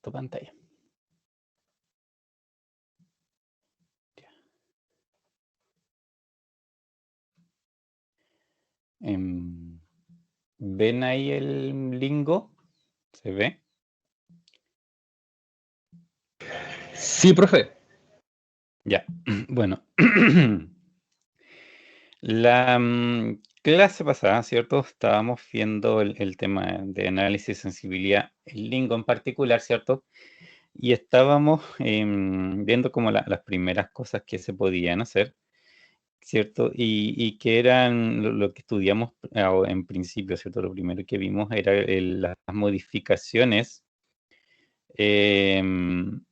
tu pantalla. ¿Ven ahí el lingo? ¿Se ve? Sí, profe. Ya, bueno. La clase pasada, ¿cierto? Estábamos viendo el tema de análisis de sensibilidad, el lingo en particular, ¿cierto? Y estábamos viendo como las primeras cosas que se podían hacer, ¿cierto? Y que eran lo que estudiamos en principio, ¿cierto? Lo primero que vimos era las modificaciones em,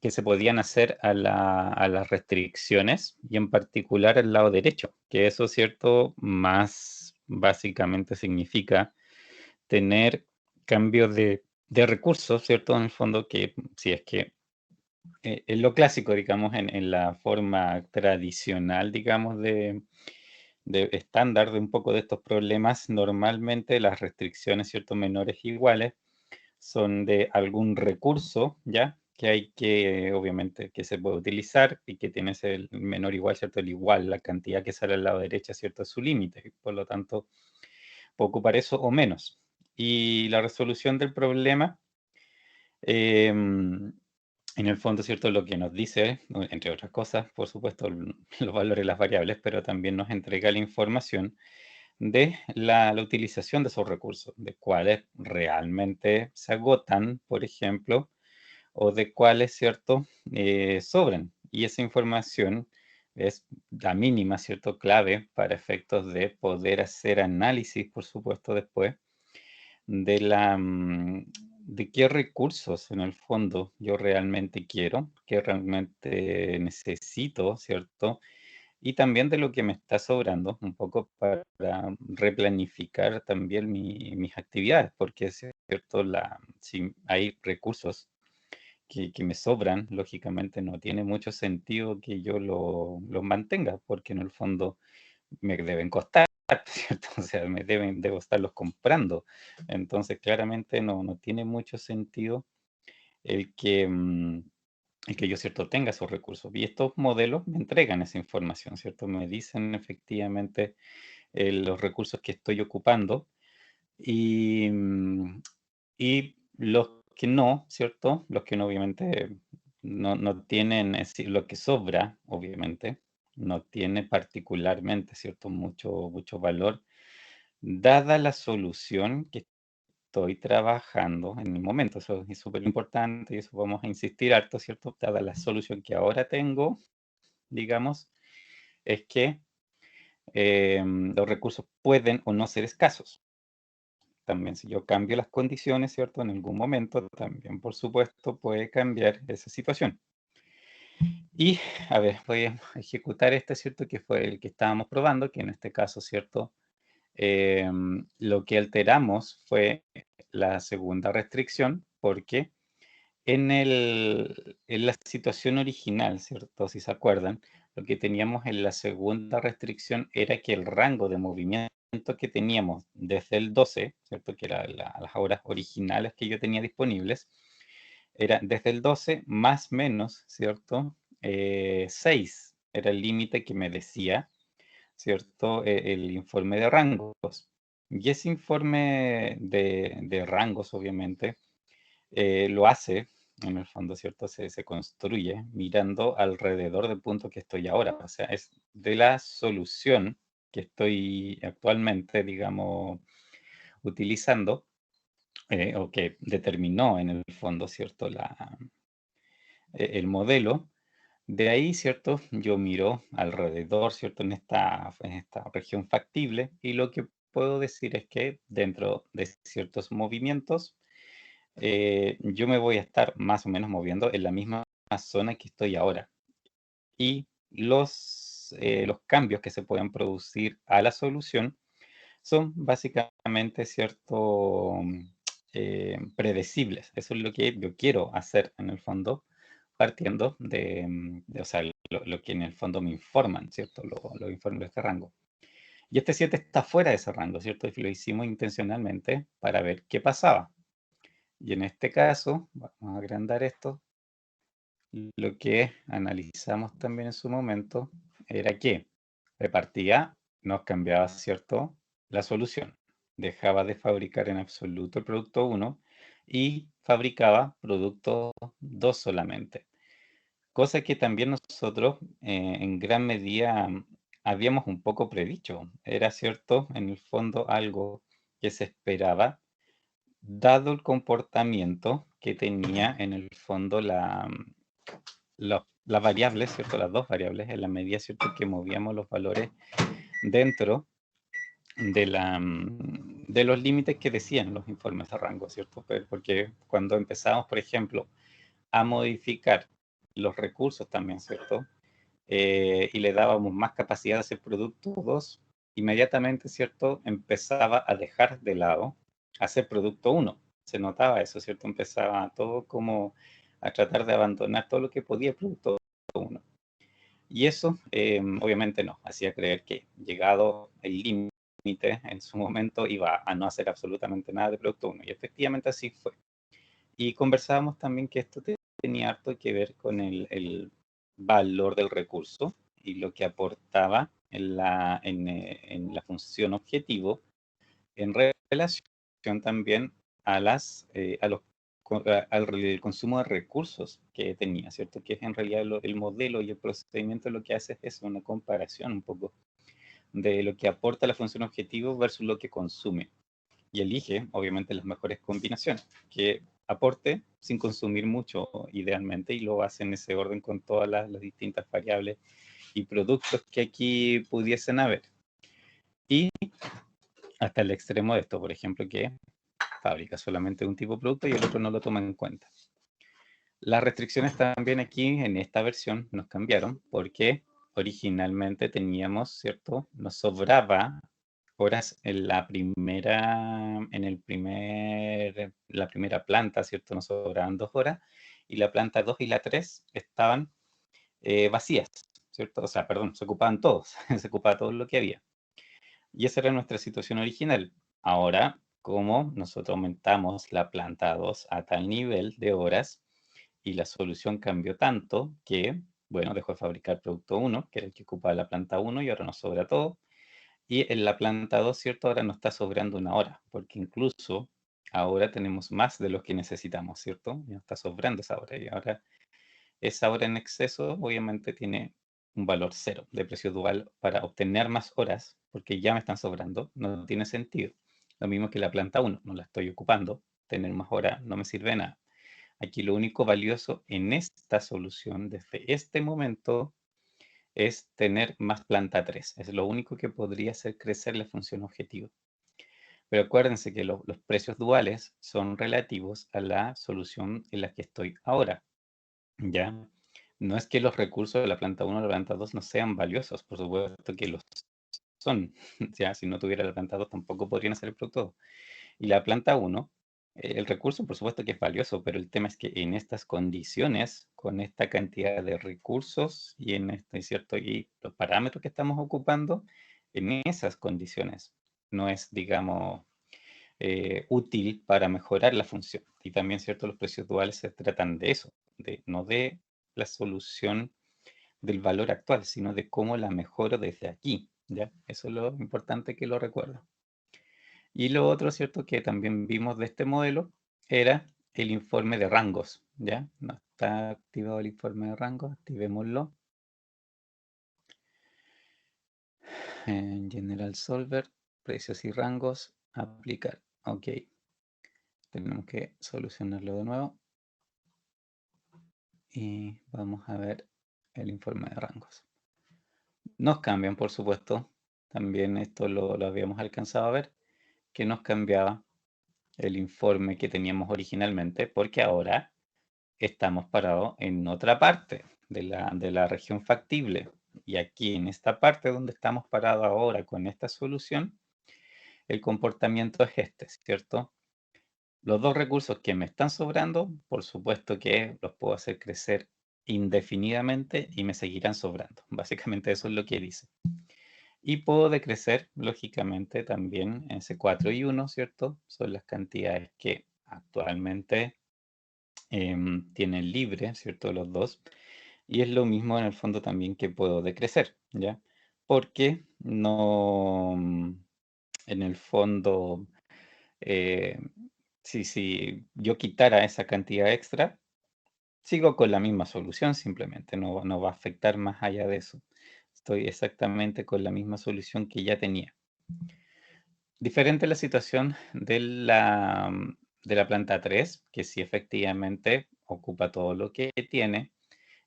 que se podían hacer a las restricciones y en particular al lado derecho, que eso, ¿cierto? Más básicamente significa tener cambios de recursos, ¿cierto? En el fondo que si es que en lo clásico, digamos, en la forma tradicional, digamos, de estándar de un poco de estos problemas, normalmente las restricciones, ¿cierto? Menores iguales son de algún recurso, ¿ya? Que hay que, obviamente, que se puede utilizar y que tiene el menor igual, ¿cierto? El igual, la cantidad que sale al lado derecha, ¿cierto? Es su límite. Por lo tanto, puede ocupar eso o menos. Y la resolución del problema, en el fondo, ¿cierto? Lo que nos dice, entre otras cosas, por supuesto, los valores de las variables, pero también nos entrega la información de la utilización de esos recursos, de cuáles realmente se agotan, por ejemplo, o de cuáles, ¿cierto?, sobran. Y esa información es la mínima, ¿cierto?, clave para efectos de poder hacer análisis, por supuesto, después, de de qué recursos, en el fondo, yo realmente quiero, qué realmente necesito, ¿cierto? Y también de lo que me está sobrando, un poco para replanificar también mis actividades, porque es cierto, si hay recursos que me sobran, lógicamente no tiene mucho sentido que yo los mantenga, porque en el fondo me deben costar, ¿cierto? O sea, debo estarlos comprando. Entonces, claramente no tiene mucho sentido el que, el que yo, ¿cierto?, tenga esos recursos. Y estos modelos me entregan esa información, ¿cierto? Me dicen efectivamente los recursos que estoy ocupando y, y los que no, ¿cierto? Los que no, obviamente, no tienen, es decir, lo que sobra, obviamente, no tiene particularmente, ¿cierto? Mucho valor, dada la solución que estoy trabajando en el momento. Eso es súper importante y eso vamos a insistir harto, ¿cierto? Dada la solución que ahora tengo, digamos, es que los recursos pueden o no ser escasos. También si yo cambio las condiciones, ¿cierto? En algún momento también, por supuesto, puede cambiar esa situación. Y, a ver, voy a ejecutar este, ¿cierto? Que fue el que estábamos probando, que en este caso, ¿cierto? Lo que alteramos fue la segunda restricción, porque en la situación original, ¿cierto? Si se acuerdan, lo que teníamos en la segunda restricción era que el rango de movimiento que teníamos desde el 12, ¿cierto? Que eran las horas originales que yo tenía disponibles, era desde el 12 más menos, ¿cierto? 6 era el límite que me decía, ¿cierto? El informe de rangos. Y ese informe de rangos, obviamente, lo hace, en el fondo, ¿cierto? Se construye mirando alrededor del punto que estoy ahora. O sea, es de la solución que estoy actualmente, digamos, utilizando, o que determinó en el fondo, ¿cierto? El modelo. De ahí, ¿cierto? Yo miro alrededor, ¿cierto? En esta región factible y lo que puedo decir es que dentro de ciertos movimientos, yo me voy a estar más o menos moviendo en la misma zona que estoy ahora. Y los cambios que se pueden producir a la solución son básicamente, ¿cierto? Predecibles. Eso es lo que yo quiero hacer en el fondo, partiendo o sea, lo que en el fondo me informan, ¿cierto? Los informes de este rango. Y este 7 está fuera de ese rango, ¿cierto? Y lo hicimos intencionalmente para ver qué pasaba. Y en este caso, vamos a agrandar esto, lo que analizamos también en su momento era que de partida nos cambiaba, ¿cierto?, la solución. Dejaba de fabricar en absoluto el producto 1 y fabricaba producto 2 solamente. Cosa que también nosotros en gran medida habíamos un poco predicho. Era cierto, en el fondo, algo que se esperaba, dado el comportamiento que tenía en el fondo las variables, ¿cierto? Las dos variables, en la medida, ¿cierto?, que movíamos los valores dentro de los límites que decían los informes de rango, ¿cierto? Porque cuando empezamos, por ejemplo, a modificar los recursos también, ¿cierto? Y le dábamos más capacidad a ese producto 2, inmediatamente, ¿cierto?, empezaba a dejar de lado hacer producto 1. Se notaba eso, ¿cierto? Empezaba todo como a tratar de abandonar todo lo que podía el producto 1. Y eso, obviamente, no, hacía creer que llegado el límite, en su momento iba a no hacer absolutamente nada de producto 1. Y efectivamente así fue. Y conversábamos también que esto tenía harto que ver con el valor del recurso y lo que aportaba en la función objetivo en relación también a al consumo de recursos que tenía, ¿cierto? Que es en realidad el modelo y el procedimiento lo que hace es una comparación un poco de lo que aporta la función objetivo versus lo que consume. Y elige, obviamente, las mejores combinaciones, que aporte sin consumir mucho, idealmente, y lo hace en ese orden con todas las distintas variables y productos que aquí pudiesen haber. Y hasta el extremo de esto, por ejemplo, que fabrica solamente un tipo de producto y el otro no lo toma en cuenta. Las restricciones también aquí en esta versión nos cambiaron porque originalmente teníamos, ¿cierto? Nos sobraba horas en la primera planta, ¿cierto? Nos sobraban 2 horas y la planta 2 y la 3 estaban vacías, ¿cierto? O sea, perdón, se ocupaban todos, se ocupaba todo lo que había. Y esa era nuestra situación original. Ahora, como nosotros aumentamos la planta 2 a tal nivel de horas y la solución cambió tanto que, bueno, dejó de fabricar producto 1, que era el que ocupaba la planta 1 y ahora nos sobra todo. Y en la planta 2, ¿cierto? Ahora nos está sobrando 1 hora, porque incluso ahora tenemos más de lo que necesitamos, ¿cierto? Ya nos está sobrando esa hora y ahora esa hora en exceso obviamente tiene un valor 0 de precio dual para obtener más horas, porque ya me están sobrando, no tiene sentido. Lo mismo que la planta 1, no la estoy ocupando, tener más horas no me sirve de nada. Aquí lo único valioso en esta solución desde este momento es tener más planta 3. Es lo único que podría hacer crecer la función objetivo. Pero acuérdense que los precios duales son relativos a la solución en la que estoy ahora. ¿Ya? No es que los recursos de la planta 1 o la planta 2 no sean valiosos, por supuesto que los son. Ya, si no tuviera la planta 2 tampoco podrían hacer el producto 2. Y la planta 1, el recurso por supuesto que es valioso, pero el tema es que en estas condiciones, con esta cantidad de recursos y en este, ¿cierto? Y los parámetros que estamos ocupando, en esas condiciones no es, digamos, útil para mejorar la función. Y también, ¿cierto? Los precios duales se tratan de eso, no de la solución del valor actual, sino de cómo la mejoro desde aquí, ¿ya? Eso es lo importante que lo recuerdo. Y lo otro, ¿cierto?, que también vimos de este modelo era el informe de rangos, ¿ya? No está activado el informe de rangos, activémoslo. En General Solver, precios y rangos, aplicar. Ok. Tenemos que solucionarlo de nuevo. Y vamos a ver el informe de rangos. Nos cambian, por supuesto, también esto lo habíamos alcanzado a ver, que nos cambiaba el informe que teníamos originalmente, porque ahora estamos parados en otra parte de la región factible. Y aquí, en esta parte donde estamos parados ahora con esta solución, el comportamiento es este, ¿cierto? Los dos recursos que me están sobrando, por supuesto que los puedo hacer crecer indefinidamente y me seguirán sobrando. Básicamente eso es lo que dice. Y puedo decrecer, lógicamente, también ese 4 y 1, ¿cierto? Son las cantidades que actualmente tienen libre, ¿cierto? Los dos. Y es lo mismo en el fondo también que puedo decrecer, ¿ya? Porque no, en el fondo, eh, si yo quitara esa cantidad extra, sigo con la misma solución simplemente, no va a afectar más allá de eso. Estoy exactamente con la misma solución que ya tenía. Diferente la situación de la planta 3, que sí efectivamente ocupa todo lo que tiene.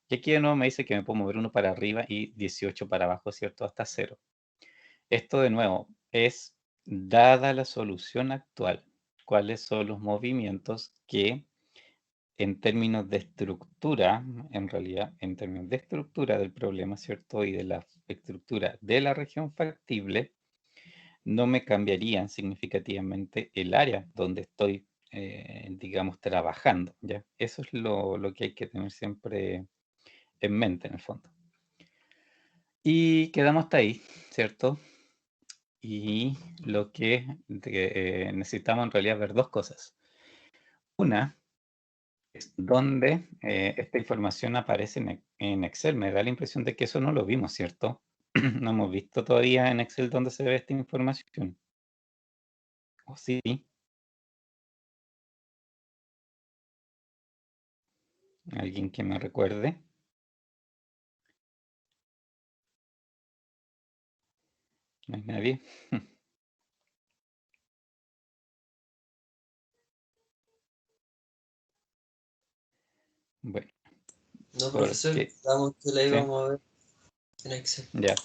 Y aquí de nuevo me dice que me puedo mover uno para arriba y 18 para abajo, ¿cierto? Hasta cero. Esto de nuevo es dada la solución actual. ¿Cuáles son los movimientos que en términos de estructura, en realidad, en términos de estructura del problema, ¿cierto? Y de la estructura de la región factible, no me cambiarían significativamente el área donde estoy, digamos, trabajando, ¿ya? Eso es lo que hay que tener siempre en mente, en el fondo. Y quedamos hasta ahí, ¿cierto? Y lo que necesitamos en realidad ver dos cosas. Una es dónde esta información aparece en Excel. Me da la impresión de que eso no lo vimos, ¿cierto? No hemos visto todavía en Excel dónde se ve esta información. ¿O sí? ¿Alguien que me recuerde? ¿No hay nadie? Bueno, No, profesor, porque damos que la sí, íbamos a ver en Excel. ya.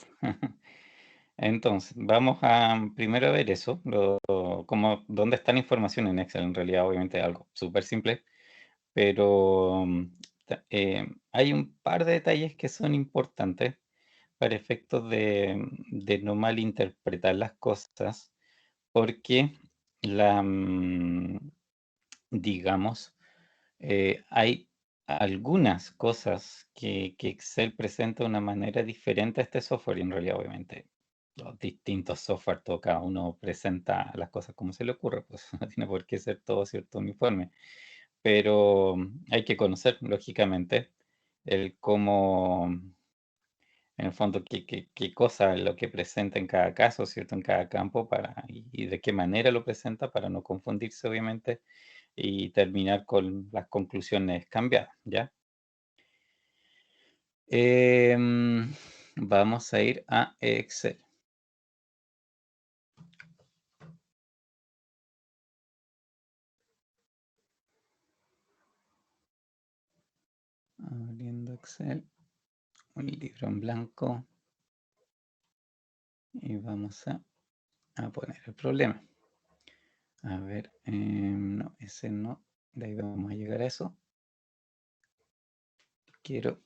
Entonces, vamos a primero ver eso, como dónde está la información en Excel. En realidad, obviamente, es algo súper simple, pero hay un par de detalles que son importantes para efectos de no malinterpretar las cosas, porque la, digamos, hay algunas cosas que Excel presenta de una manera diferente a este software, y en realidad, obviamente, los distintos software, todo cada uno presenta las cosas como se le ocurre, pues no tiene por qué ser todo cierto uniforme. Pero hay que conocer, lógicamente, el cómo, en el fondo, qué cosa es lo que presenta en cada caso, ¿cierto? En cada campo, y de qué manera lo presenta para no confundirse, obviamente, y terminar con las conclusiones cambiadas, ¿ya? Vamos a ir a Excel. Abriendo Excel, un libro en blanco, y vamos a poner el problema. A ver, no, ese no, de ahí vamos a llegar a eso. Quiero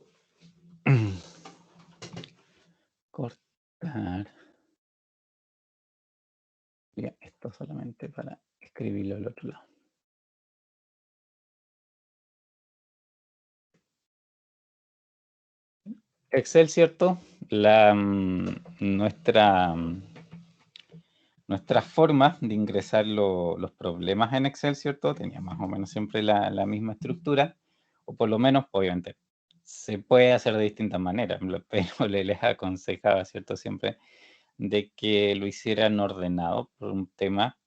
cortar. Ya, esto solamente para escribirlo al otro lado. Excel, ¿cierto? Nuestra forma de ingresar los problemas en Excel, ¿cierto? Tenía más o menos siempre la misma estructura, o por lo menos, obviamente, se puede hacer de distintas maneras, pero les aconsejaba, ¿cierto? Siempre de que lo hicieran ordenado por un tema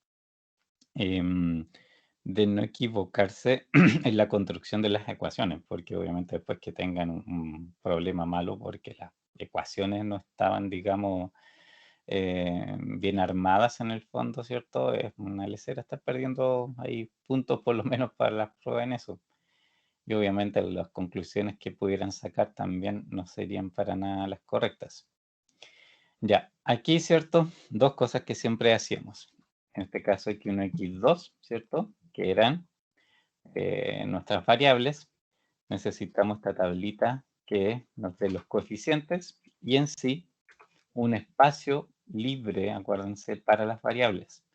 de no equivocarse en la construcción de las ecuaciones, porque obviamente después que tengan un problema malo porque las ecuaciones no estaban, digamos, bien armadas en el fondo, ¿cierto? Es una lecera estar perdiendo ahí puntos por lo menos para las pruebas en eso. Y obviamente las conclusiones que pudieran sacar también no serían para nada las correctas. Ya, aquí, ¿cierto? Dos cosas que siempre hacíamos. En este caso X1 y X2, ¿cierto? Que eran nuestras variables. Necesitamos esta tablita que nos dé los coeficientes y en sí un espacio libre, acuérdense, para las variables.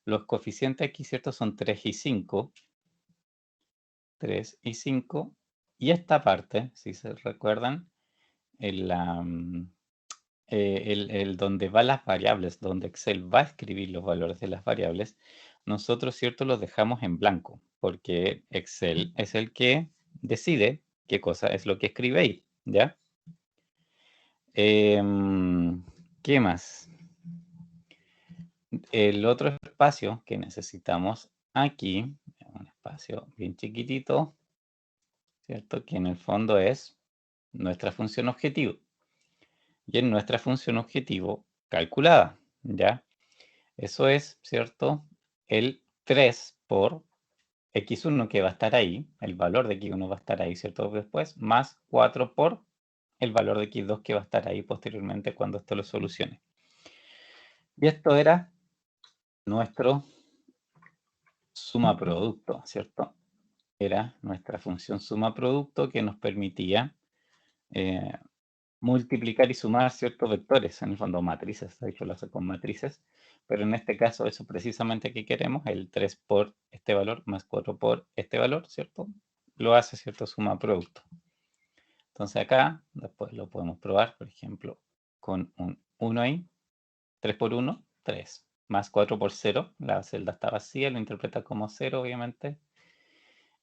Los coeficientes aquí, ¿cierto? Son 3 y 5. 3 y 5. Y esta parte, si se recuerdan, el donde van las variables, donde Excel va a escribir los valores de las variables, nosotros, ¿cierto?, los dejamos en blanco, porque Excel es el que decide qué cosa es lo que escribe ahí, ¿ya? ¿Qué más? El otro espacio que necesitamos aquí, un espacio bien chiquitito, ¿cierto? Que en el fondo es nuestra función objetivo. Y en nuestra función objetivo calculada, ¿ya? Eso es, ¿cierto? El 3 por x1 que va a estar ahí, el valor de x1 va a estar ahí, ¿cierto? Después, más 4 por el valor de x2 que va a estar ahí posteriormente cuando esto lo solucione. Y esto era nuestro suma producto, ¿cierto? Era nuestra función suma producto que nos permitía multiplicar y sumar ciertos vectores, en el fondo matrices, de hecho lo hace con matrices, pero en este caso eso precisamente que queremos, el 3 por este valor más 4 por este valor, ¿cierto? Lo hace, ¿cierto? Suma producto. Entonces acá, después lo podemos probar, por ejemplo, con un 1 ahí, 3 por 1, 3, más 4 por 0, la celda está vacía, lo interpreta como 0, obviamente,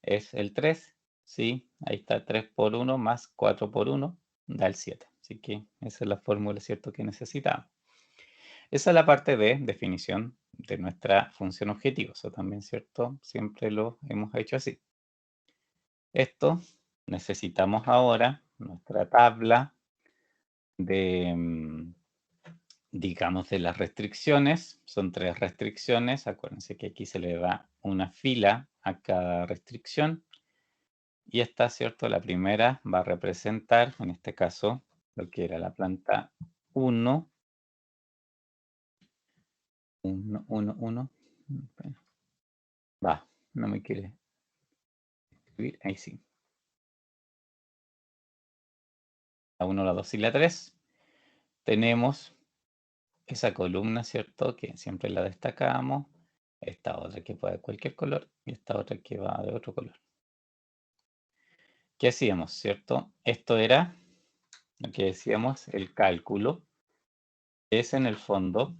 es el 3, ¿sí? Ahí está 3 por 1 más 4 por 1, da el 7. Así que esa es la fórmula, ¿cierto?, que necesitamos. Esa es la parte de definición de nuestra función objetivo. Eso también, ¿cierto? Siempre lo hemos hecho así. Esto necesitamos ahora nuestra tabla de, digamos, de las restricciones. Son 3 restricciones. Acuérdense que aquí se le da una fila a cada restricción. Y esta, ¿cierto? La primera va a representar, en este caso, lo que era la planta 1. 1, 1, 1. Va, no me quiere escribir. Ahí sí. La 1, la 2 y la 3. Tenemos esa columna, ¿cierto? Que siempre la destacamos. Esta otra que va de cualquier color y esta otra que va de otro color. ¿Qué hacíamos, cierto? Esto era lo que decíamos, el cálculo. Es en el fondo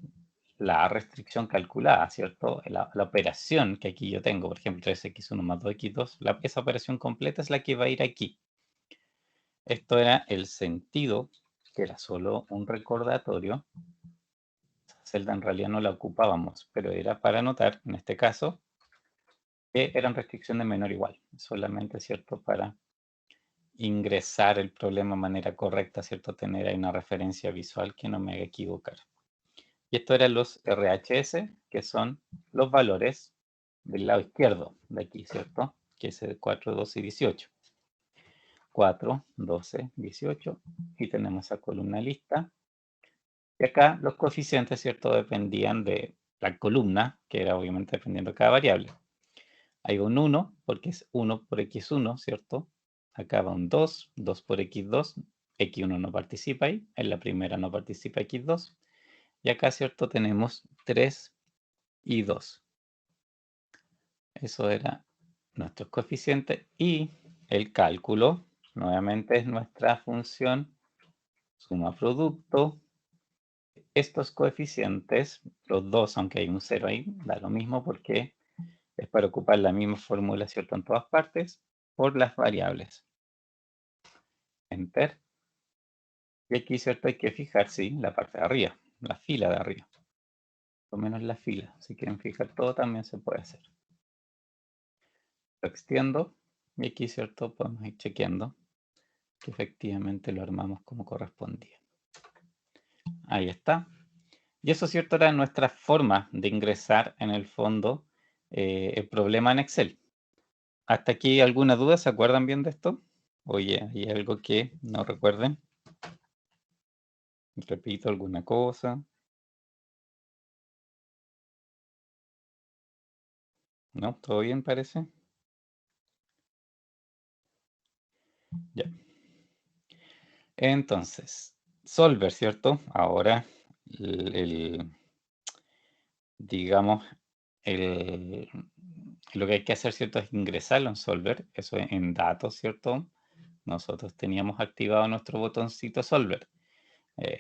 la restricción calculada, ¿cierto? La operación que aquí yo tengo, por ejemplo, 3x1 más 2x2, esa operación completa es la que va a ir aquí. Esto era el sentido, que era solo un recordatorio. Esa celda en realidad no la ocupábamos, pero era para anotar, en este caso, que eran restricciones de menor o igual. Solamente, ¿cierto? Para ingresar el problema de manera correcta, ¿cierto? Tener ahí una referencia visual que no me haga equivocar. Y esto eran los RHS, que son los valores del lado izquierdo de aquí, ¿cierto? Que es el 4, 12 y 18. 4, 12, 18. Y tenemos esa columna lista. Y acá los coeficientes, ¿cierto? Dependían de la columna, que era obviamente dependiendo de cada variable. Hay un 1, porque es 1 por x1, ¿cierto? Acá va un 2, 2 por x2. X1 no participa ahí. En la primera no participa x2. Y acá, ¿cierto? Tenemos 3 y 2. Eso era nuestro coeficiente. Y el cálculo, nuevamente, es nuestra función suma producto. Estos coeficientes, los dos, aunque hay un 0 ahí, da lo mismo porque es para ocupar la misma fórmula, ¿cierto? En todas partes, por las variables. Enter. Y aquí, ¿cierto? Hay que fijar, sí, la parte de arriba, la fila de arriba. Por lo menos la fila. Si quieren fijar todo, también se puede hacer. Lo extiendo. Y aquí, ¿cierto? Podemos ir chequeando que efectivamente lo armamos como correspondía. Ahí está. Y eso, ¿cierto? Era nuestra forma de ingresar en el fondo el problema en Excel. ¿Hasta aquí alguna duda? ¿Se acuerdan bien de esto? Oye, ¿hay algo que no recuerden? Repito alguna cosa. ¿No? ¿Todo bien parece? Ya. Entonces, Solver, ¿cierto? Ahora, digamos, lo que hay que hacer, ¿cierto? Es ingresarlo en Solver, eso en datos, ¿cierto? Nosotros teníamos activado nuestro botoncito Solver.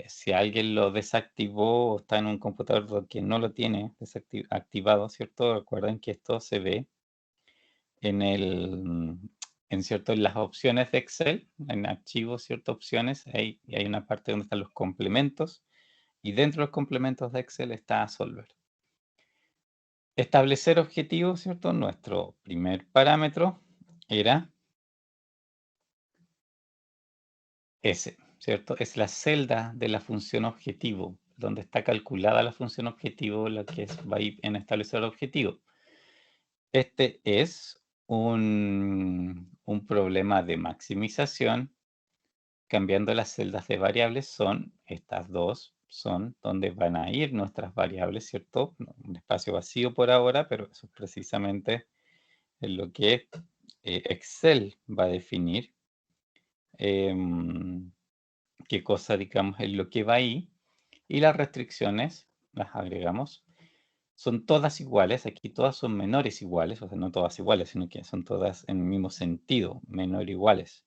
Si alguien lo desactivó o está en un computador que no lo tiene activado, ¿cierto? Recuerden que esto se ve en en las opciones de Excel, en archivos, ciertas opciones, hay una parte donde están los complementos y dentro de los complementos de Excel está Solver. Establecer objetivos, ¿cierto? Nuestro primer parámetro era ese, ¿cierto? Es la celda de la función objetivo, donde está calculada la función objetivo, la que va a ir en establecer objetivo. Este es un problema de maximización. Cambiando las celdas de variables son estas dos, son donde van a ir nuestras variables, ¿cierto? Un espacio vacío por ahora, pero eso es precisamente lo que Excel va a definir. Qué cosa, digamos, es lo que va ahí. Y las restricciones, las agregamos, son todas iguales. Aquí todas son menores iguales, o sea, no todas iguales, sino que son todas en el mismo sentido, menor iguales.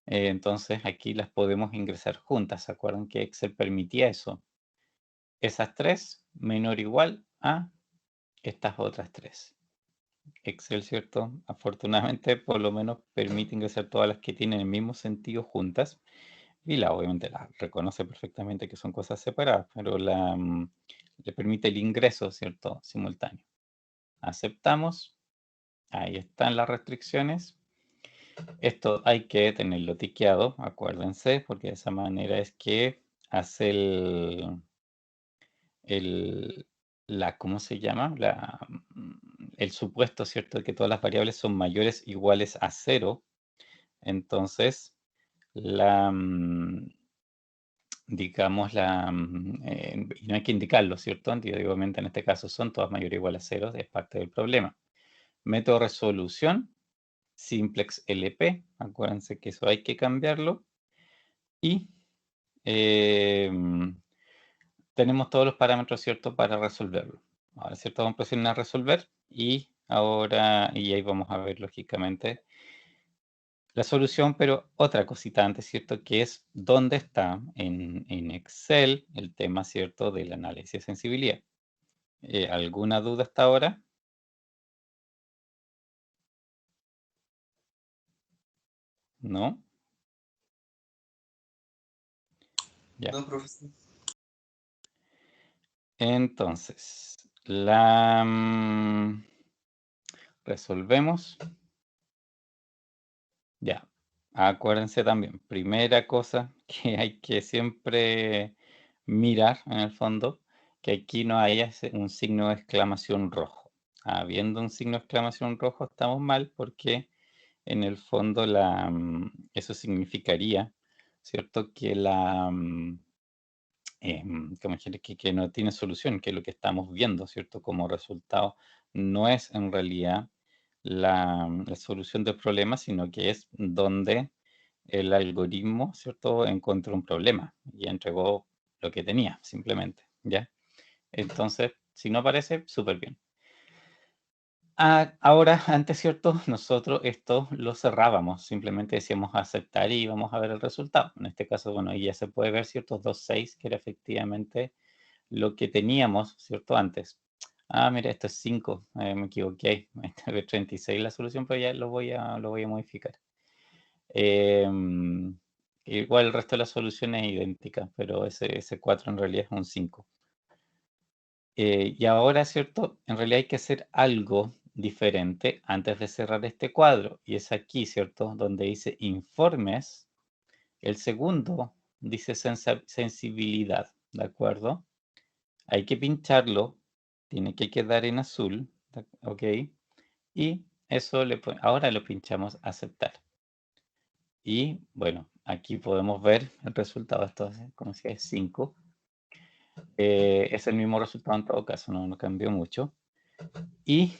Entonces aquí las podemos ingresar juntas. ¿Se acuerdan que Excel permitía eso? Esas tres menor o igual a estas otras tres. Excel, ¿cierto? Afortunadamente, por lo menos permite ingresar todas las que tienen el mismo sentido juntas. Y obviamente la reconoce perfectamente que son cosas separadas, pero le permite el ingreso, ¿cierto? Simultáneo. Aceptamos. Ahí están las restricciones. Esto hay que tenerlo tiqueado, acuérdense, porque de esa manera es que hace ¿cómo se llama? El supuesto, ¿cierto?, de que todas las variables son mayores o iguales a 0. Entonces, digamos, y no hay que indicarlo, ¿cierto? Antiguamente en este caso son todas mayores o iguales a 0, es parte del problema. Método de resolución, simplex LP, acuérdense que eso hay que cambiarlo. Y tenemos todos los parámetros, ¿cierto?, para resolverlo. Ahora, ¿cierto?, vamos a presionar resolver y ahí vamos a ver, lógicamente, la solución, pero otra cosita antes, ¿cierto?, que es dónde está en Excel el tema, ¿cierto?, del análisis de sensibilidad. ¿Alguna duda hasta ahora? ¿No? Ya. No, profesor. Entonces, resolvemos. Ya. Acuérdense también, primera cosa que hay que siempre mirar en el fondo, que aquí no haya un signo de exclamación rojo. Habiendo un signo de exclamación rojo estamos mal porque en el fondo eso significaría, ¿cierto?, que que no tiene solución, que lo que estamos viendo, ¿cierto?, como resultado no es en realidad la solución del problema, sino que es donde el algoritmo, ¿cierto?, encontró un problema y entregó lo que tenía, simplemente, ¿ya? Entonces, si no aparece, súper bien. Ahora, antes, ¿cierto?, nosotros esto lo cerrábamos, simplemente decíamos aceptar y íbamos a ver el resultado. En este caso, bueno, ahí ya se puede ver, ¿cierto?, 2,6, que era efectivamente lo que teníamos, ¿cierto?, antes. Mira, esto es 5, me equivoqué, esta vez 36 la solución, pero ya lo voy a modificar. Igual el resto de las soluciones es idéntica, pero ese 4 en realidad es un 5. Y ahora, ¿cierto?, en realidad hay que hacer algo diferente antes de cerrar este cuadro. Y es aquí, ¿cierto?, donde dice informes. El segundo dice sensibilidad, ¿de acuerdo? Hay que pincharlo, tiene que quedar en azul, ¿ok? Y eso ahora lo pinchamos aceptar. Y bueno, aquí podemos ver el resultado. Esto como si es 5. Es el mismo resultado en todo caso, no cambió mucho. Y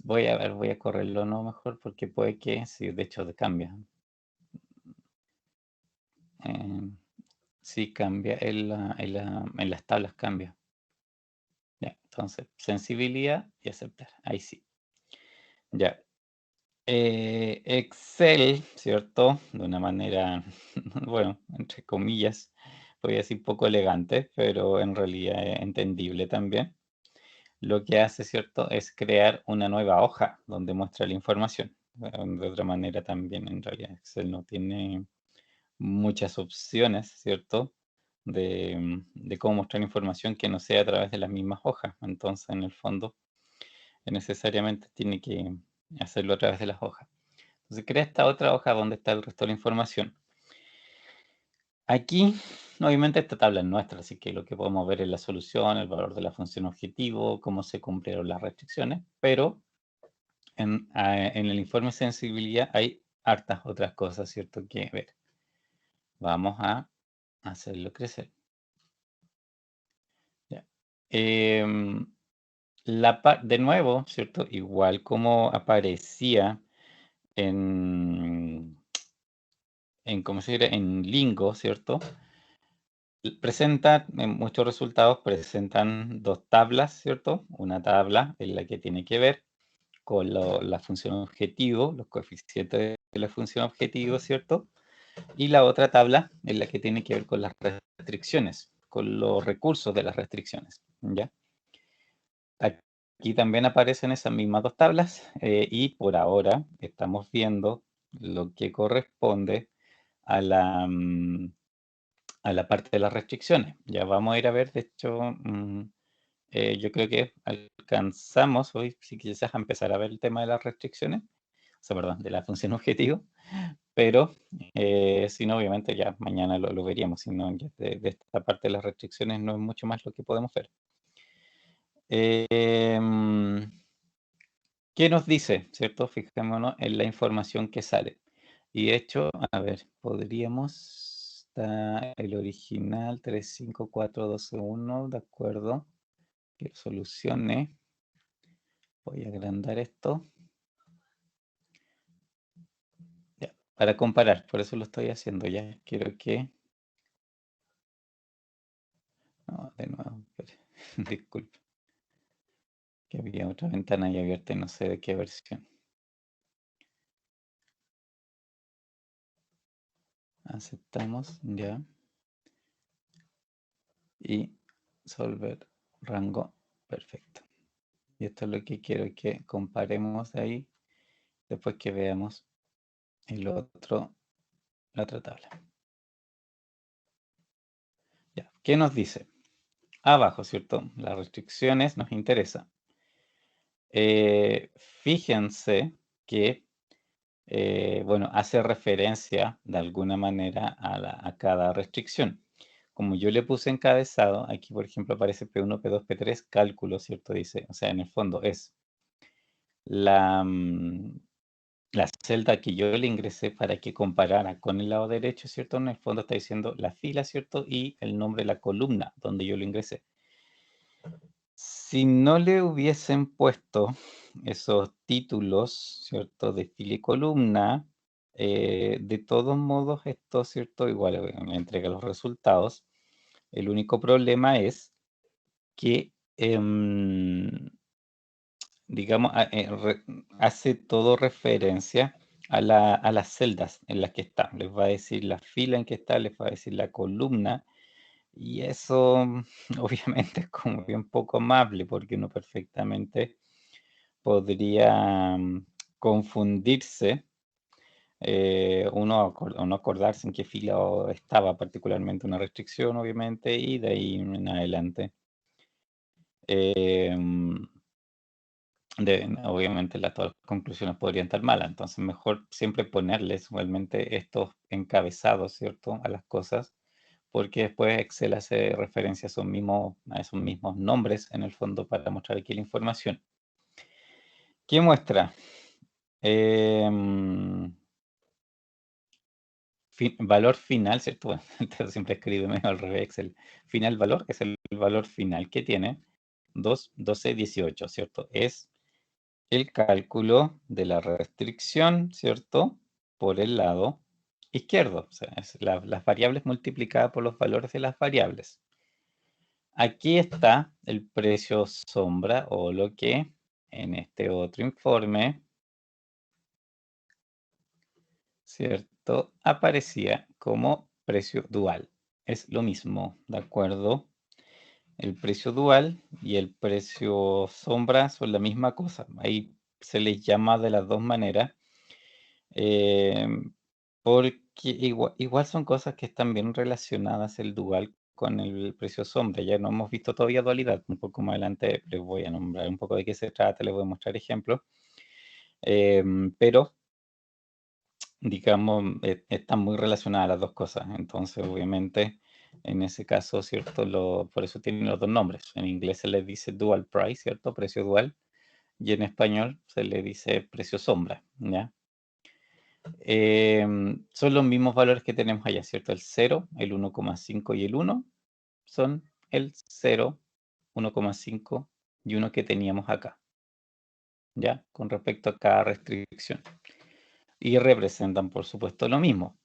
voy a correrlo, ¿no? Mejor, porque puede que, sí, de hecho cambia. Sí, cambia en las tablas, cambia. Ya, entonces, sensibilidad y aceptar. Ahí sí. Ya. Excel, ¿cierto? De una manera, bueno, entre comillas, podría decir poco elegante, pero en realidad entendible también. Lo que hace, ¿cierto?, es crear una nueva hoja donde muestra la información. De otra manera también, en realidad, Excel no tiene muchas opciones, ¿cierto?, de cómo mostrar información que no sea a través de las mismas hojas. Entonces, en el fondo, necesariamente tiene que hacerlo a través de las hojas. Entonces crea esta otra hoja donde está el resto de la información. Aquí, obviamente, esta tabla es nuestra, así que lo que podemos ver es la solución, el valor de la función objetivo, cómo se cumplieron las restricciones, pero en el informe de sensibilidad hay hartas otras cosas, ¿cierto?, que ver. Vamos a hacerlo crecer. Ya. De nuevo, ¿cierto? Igual como aparecía en ¿cómo se dice? En Lingo, ¿cierto? Presenta, en muchos resultados presentan dos tablas, ¿cierto? Una tabla en la que tiene que ver con la función objetivo, los coeficientes de la función objetivo, ¿cierto? Y la otra tabla en la que tiene que ver con las restricciones, con los recursos de las restricciones, ¿ya? Aquí también aparecen esas mismas dos tablas y por ahora estamos viendo lo que corresponde a la parte de las restricciones. Ya vamos a ir a ver, de hecho, yo creo que alcanzamos hoy, si quizás a empezar a ver el tema de las restricciones, o sea, perdón, de la función objetivo, pero si no, obviamente ya mañana lo veríamos, si no, ya de esta parte de las restricciones no es mucho más lo que podemos ver. ¿Qué nos dice, cierto? Fijémonos en la información que sale. Y de hecho, a ver, podríamos, está el original 35412.1, de acuerdo, que solucione. Voy a agrandar esto. Ya, para comparar, por eso lo estoy haciendo ya. Quiero que... No, de nuevo, espere, disculpe. Que había otra ventana ahí abierta y no sé de qué versión. Aceptamos, ya. Y solver rango, perfecto. Y esto es lo que quiero que comparemos ahí después que veamos la otra tabla. Ya, ¿qué nos dice? Abajo, ¿cierto? Las restricciones nos interesa. Fíjense que, bueno, hace referencia de alguna manera a cada restricción. Como yo le puse encabezado, aquí por ejemplo aparece P1, P2, P3, cálculo, ¿cierto? Dice, o sea, en el fondo es la celda que yo le ingresé para que comparara con el lado derecho, ¿cierto? En el fondo está diciendo la fila, ¿cierto? Y el nombre de la columna donde yo lo ingresé. Si no le hubiesen puesto esos títulos, ¿cierto? De fila y columna, de todos modos esto, ¿cierto? Igual me entrega los resultados. El único problema es que digamos, hace todo referencia a las celdas en las que está. Les va a decir la fila en que está, les va a decir la columna, y eso obviamente es como bien poco amable, porque uno perfectamente podría confundirse, o no acordarse en qué fila estaba particularmente una restricción, obviamente, y de ahí en adelante. Em, obviamente todas las conclusiones podrían estar malas, entonces mejor siempre ponerles igualmente estos encabezados, ¿cierto?, a las cosas, porque después Excel hace referencia a esos mismos nombres en el fondo para mostrar aquí la información. ¿Qué muestra? Valor final, ¿cierto? Bueno, entonces siempre escribe medio al revés Excel. Final valor es el valor final que tiene 2, 12, 18, ¿cierto? Es el cálculo de la restricción, ¿cierto? Por el lado izquierdo, o sea, es las variables multiplicadas por los valores de las variables. Aquí está el precio sombra, o lo que en este otro informe ¿cierto? Aparecía como precio dual. Es lo mismo, ¿de acuerdo? El precio dual y el precio sombra son la misma cosa. Ahí se les llama de las dos maneras, porque igual son cosas que están bien relacionadas el dual con el precio sombra. Ya no hemos visto todavía dualidad. Un poco más adelante les voy a nombrar un poco de qué se trata, les voy a mostrar ejemplos. Pero digamos, están muy relacionadas las dos cosas. Entonces, obviamente, en ese caso, ¿cierto? Por eso tienen los dos nombres. En inglés se les dice dual price, ¿cierto? Precio dual. Y en español se le dice precio sombra, ¿ya? Son los mismos valores que tenemos allá, ¿cierto? El 0, el 1,5 y el 1 son el 0, 1,5 y 1 que teníamos acá, ¿ya? Con respecto a cada restricción. Y representan, por supuesto, lo mismo.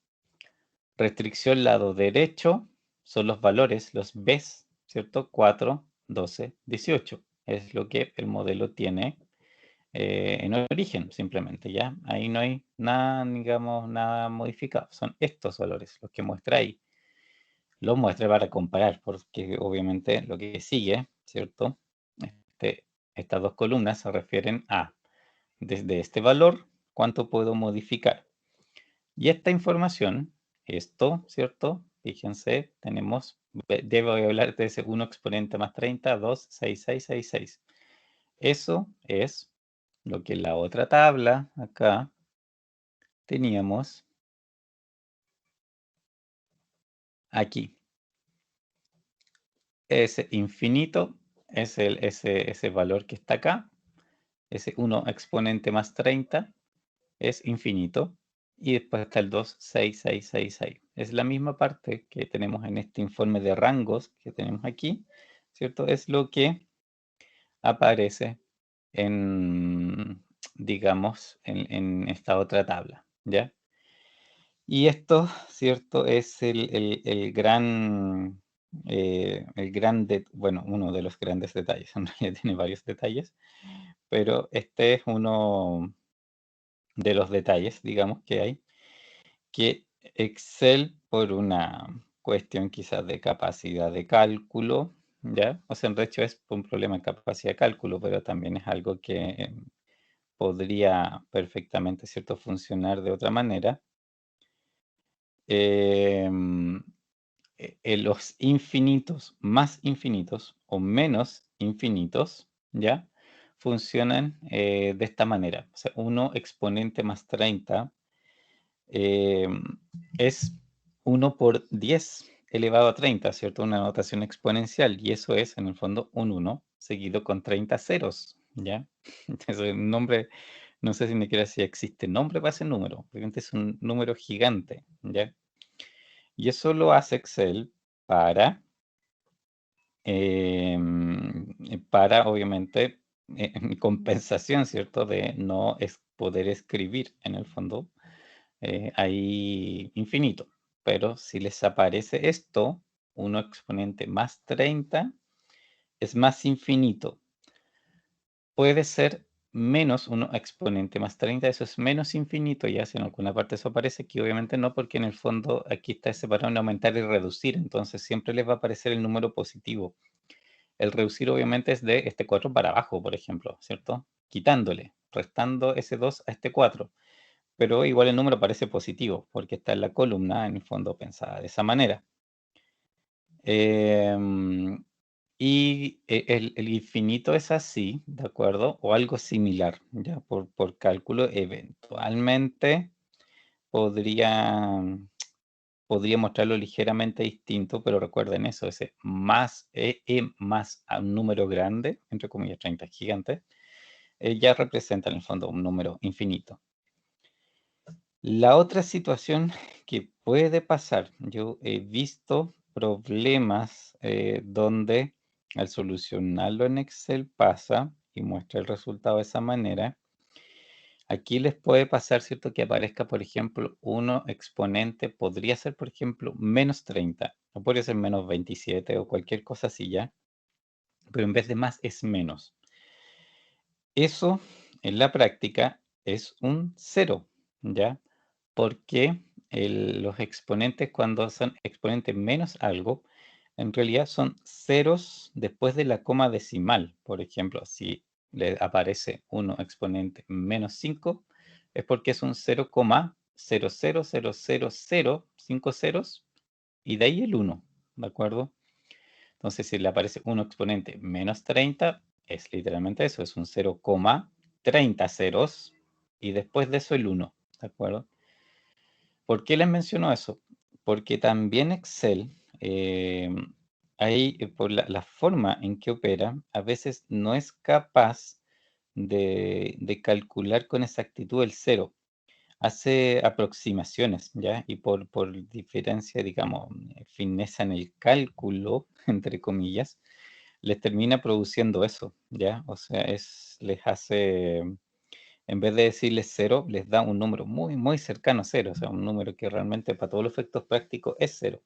Restricción lado derecho son los valores, los Bs, ¿cierto? 4, 12, 18. Es lo que el modelo tiene en origen, simplemente, ¿ya? Ahí no hay nada, digamos, nada modificado. Son estos valores los que muestra ahí. Los muestra para comparar, porque obviamente lo que sigue, ¿cierto? Estas dos columnas se refieren a, desde este valor, cuánto puedo modificar. Y esta información, esto, ¿cierto? Fíjense, tenemos, debo hablar de ese 1 exponente más 30, 2, 6, 6, 6, 6. Eso es lo que en la otra tabla, acá, teníamos aquí. Ese infinito es ese valor que está acá. Ese 1 exponente más 30 es infinito. Y después está el 2, 6, 6, 6, 6. Es la misma parte que tenemos en este informe de rangos que tenemos aquí, ¿cierto? Es lo que aparece en, digamos, en esta otra tabla, ¿ya? Y esto, ¿cierto? Es bueno, uno de los grandes detalles. En realidad tiene varios detalles, pero este es uno de los detalles, digamos, que hay, que Excel, por una cuestión quizás de capacidad de cálculo, ¿ya? O sea, de hecho es un problema de capacidad de cálculo, pero también es algo que podría perfectamente, ¿cierto?, funcionar de otra manera. Los infinitos más infinitos o menos infinitos, ¿ya? Funcionan de esta manera. O sea, 1 exponente más 30 es 1 por 10 elevado a 30, ¿cierto? Una notación exponencial, y eso es, en el fondo, un 1 seguido con 30 ceros, ¿ya? Entonces, un nombre, no sé si me quiere si existe nombre para ese número, obviamente es un número gigante, ¿ya? Y eso lo hace Excel para, obviamente, compensación, ¿cierto? De no poder escribir, en el fondo, ahí infinito. Pero si les aparece esto, 1 exponente más 30, es más infinito. Puede ser menos 1 exponente más 30, eso es menos infinito, ya si en alguna parte eso aparece, aquí obviamente no, porque en el fondo aquí está separado en aumentar y reducir, entonces siempre les va a aparecer el número positivo. El reducir obviamente es de este 4 para abajo, por ejemplo, ¿cierto? Quitándole, restando ese 2 a este 4. Pero igual el número parece positivo, porque está en la columna, en el fondo pensada de esa manera. Y el infinito es así, ¿de acuerdo? O algo similar, ya por cálculo, eventualmente podría, podría mostrarlo ligeramente distinto, pero recuerden eso, ese más más a un número grande, entre comillas 30 gigantes, ya representa en el fondo un número infinito. La otra situación que puede pasar, yo he visto problemas donde al solucionarlo en Excel pasa y muestra el resultado de esa manera. Aquí les puede pasar, ¿cierto? Que aparezca, por ejemplo, 1 exponente, podría ser, por ejemplo, menos 30, o podría ser menos 27 o cualquier cosa así ya, pero en vez de más es menos. Eso en la práctica es un 0, ¿ya? porque los exponentes, cuando son exponentes menos algo, en realidad son ceros después de la coma decimal. Por ejemplo, si le aparece 1 exponente menos 5, es porque es un 0,0000005 ceros y de ahí el 1, ¿de acuerdo? Entonces, si le aparece 1 exponente menos 30, es literalmente eso, es un 0,30 ceros y después de eso el 1, ¿de acuerdo? ¿Por qué les menciono eso? Porque también Excel, por la forma en que opera, a veces no es capaz de calcular con exactitud el cero. Hace aproximaciones, ¿ya? Y por diferencia, digamos, fineza en el cálculo, entre comillas, les termina produciendo eso, ¿ya? O sea, les hace, en vez de decirles cero, les da un número muy, muy cercano a cero, o sea, un número que realmente para todos los efectos prácticos es cero.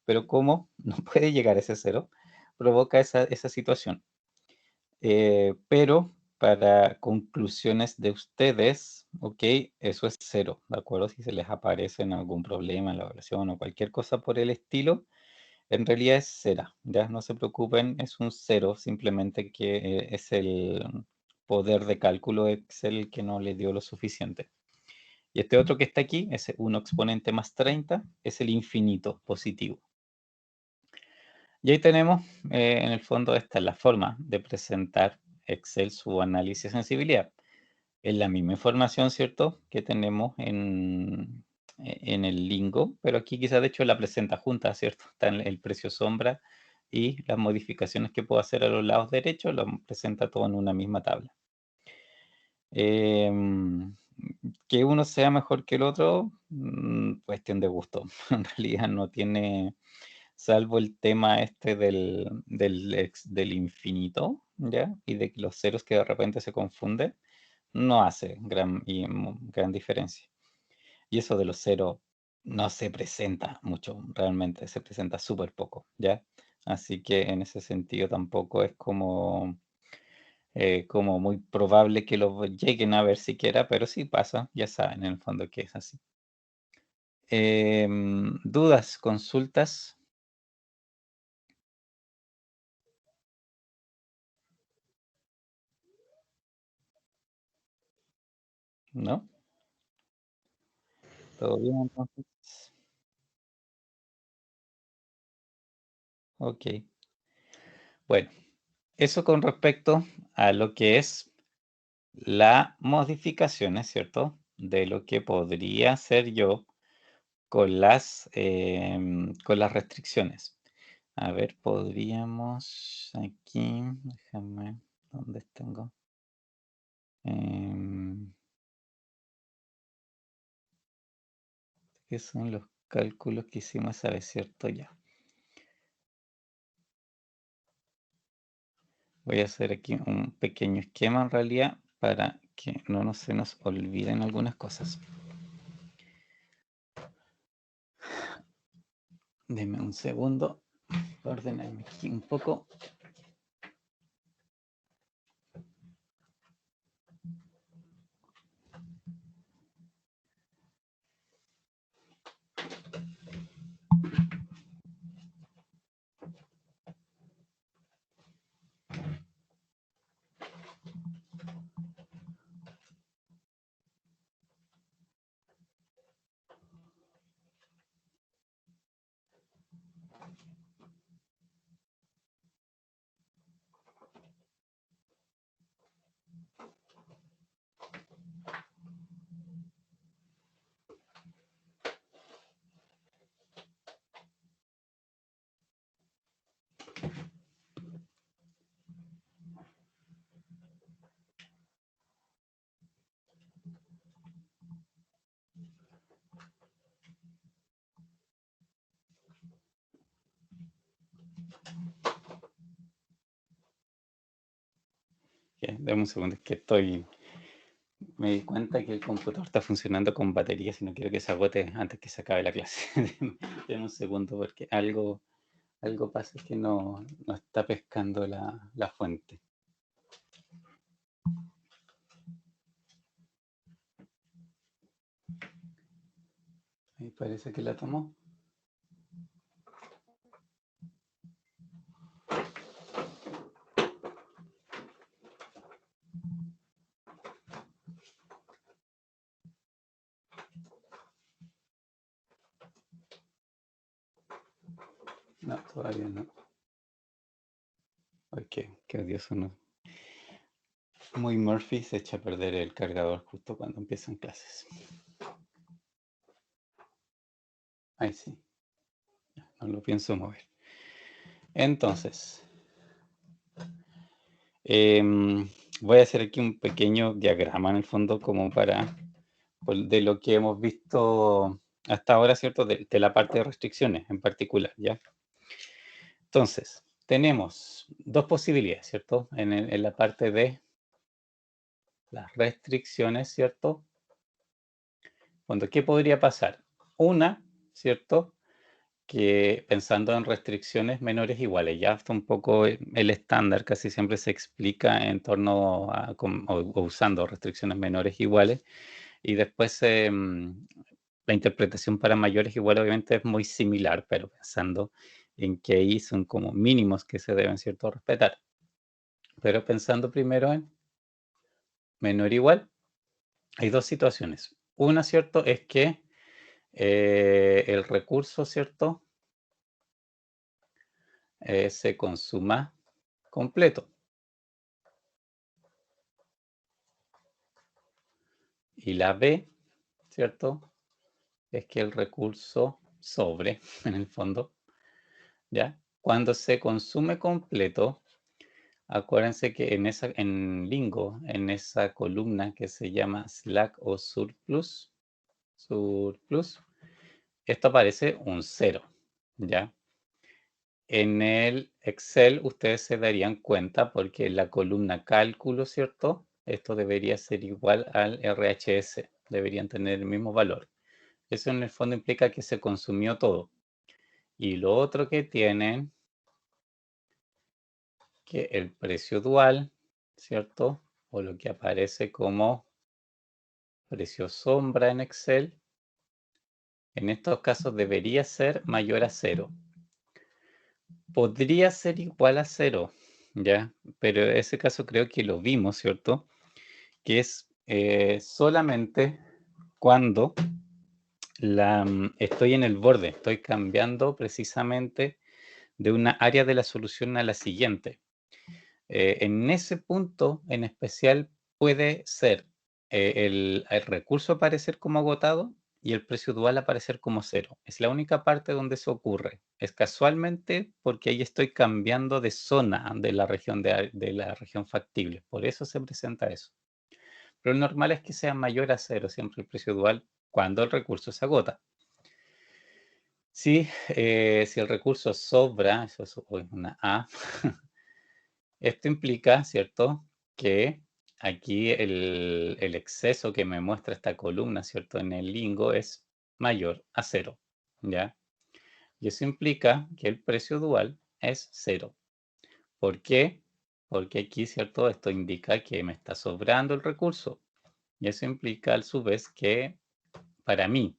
Pero como no puede llegar a ese cero, provoca esa situación. Pero para conclusiones de ustedes, ok, eso es cero, ¿de acuerdo? Si se les aparece en algún problema en la evaluación o cualquier cosa por el estilo, en realidad es cero, ya no se preocupen, es un cero, simplemente que es el poder de cálculo de Excel que no le dio lo suficiente. Y este otro que está aquí, ese 1 exponente más 30, es el infinito positivo. Y ahí tenemos, en el fondo, esta es la forma de presentar Excel su análisis de sensibilidad. Es la misma información, ¿cierto?, que tenemos en el Lingo, pero aquí quizás de hecho la presenta junta, ¿cierto? Está en el precio sombra y las modificaciones que puedo hacer a los lados derechos, lo presenta todo en una misma tabla. Que uno sea mejor que el otro, cuestión de gusto. En realidad no tiene, salvo el tema este del infinito, ¿ya? Y de los ceros que de repente se confunde, no hace gran diferencia. Y eso de los ceros no se presenta mucho, realmente se presenta súper poco, ¿ya? Así que en ese sentido tampoco es como muy probable que lo lleguen a ver siquiera, pero sí pasa, ya saben en el fondo que es así. ¿Dudas, consultas? ¿No? ¿Todo bien entonces? Ok. Bueno, eso con respecto a lo que es la modificación, ¿es cierto? De lo que podría hacer yo con las restricciones. A ver, podríamos aquí, déjame, ¿dónde tengo? ¿Qué son los cálculos que hicimos esa vez, cierto? Ya. Voy a hacer aquí un pequeño esquema en realidad para que no se nos olviden algunas cosas. Deme un segundo, ordenarme aquí un poco. Deme un segundo, es que me di cuenta que el computador está funcionando con baterías y no quiero que se agote antes que se acabe la clase. Deme un segundo porque algo pasa que no está pescando la fuente. Ahí parece que la tomó. No, todavía no. Ok, qué odioso, ¿no? Muy Murphy se echa a perder el cargador justo cuando empiezan clases. Ahí sí. No lo pienso mover. Entonces, voy a hacer aquí un pequeño diagrama en el fondo como para, de lo que hemos visto hasta ahora, ¿cierto? De la parte de restricciones en particular, ¿ya? Entonces, tenemos dos posibilidades, ¿cierto? En la parte de las restricciones, ¿cierto? Cuando, ¿qué podría pasar? Una, ¿cierto? Que pensando en restricciones menores iguales, ya está un poco el estándar, casi siempre se explica en torno a, o usando restricciones menores iguales, y después la interpretación para mayores igual obviamente es muy similar, pero pensando en que ahí son como mínimos que se deben, ¿cierto?, respetar. Pero pensando primero en menor igual, hay dos situaciones. Una, ¿cierto?, es que el recurso, ¿cierto?, se consuma completo. Y la B, ¿cierto?, es que el recurso sobre, en el fondo, ¿ya? Cuando se consume completo, acuérdense que en Lingo, en esa columna que se llama slack o surplus, esto aparece un 0, ¿ya? En el Excel ustedes se darían cuenta porque en la columna cálculo, ¿cierto? Esto debería ser igual al RHS, deberían tener el mismo valor. Eso en el fondo implica que se consumió todo. Y lo otro que tienen, que el precio dual, ¿cierto? O lo que aparece como precio sombra en Excel, en estos casos debería ser mayor a 0. Podría ser igual a 0, ¿ya? Pero en ese caso creo que lo vimos, ¿cierto? Que es solamente cuando estoy en el borde, estoy cambiando precisamente de una área de la solución a la siguiente. En ese punto en especial puede ser el recurso aparecer como agotado y el precio dual aparecer como 0. Es la única parte donde eso ocurre. Es casualmente porque ahí estoy cambiando de zona de la región, de la región factible. Por eso se presenta eso. Pero lo normal es que sea mayor a 0 siempre el precio dual cuando el recurso se agota. Si el recurso sobra, eso es una A, esto implica, ¿cierto?, que aquí el exceso que me muestra esta columna, ¿cierto?, en el Lingo es mayor a 0, ¿ya? Y eso implica que el precio dual es 0. ¿Por qué? Porque aquí, ¿cierto?, esto indica que me está sobrando el recurso. Y eso implica, a su vez, que para mí,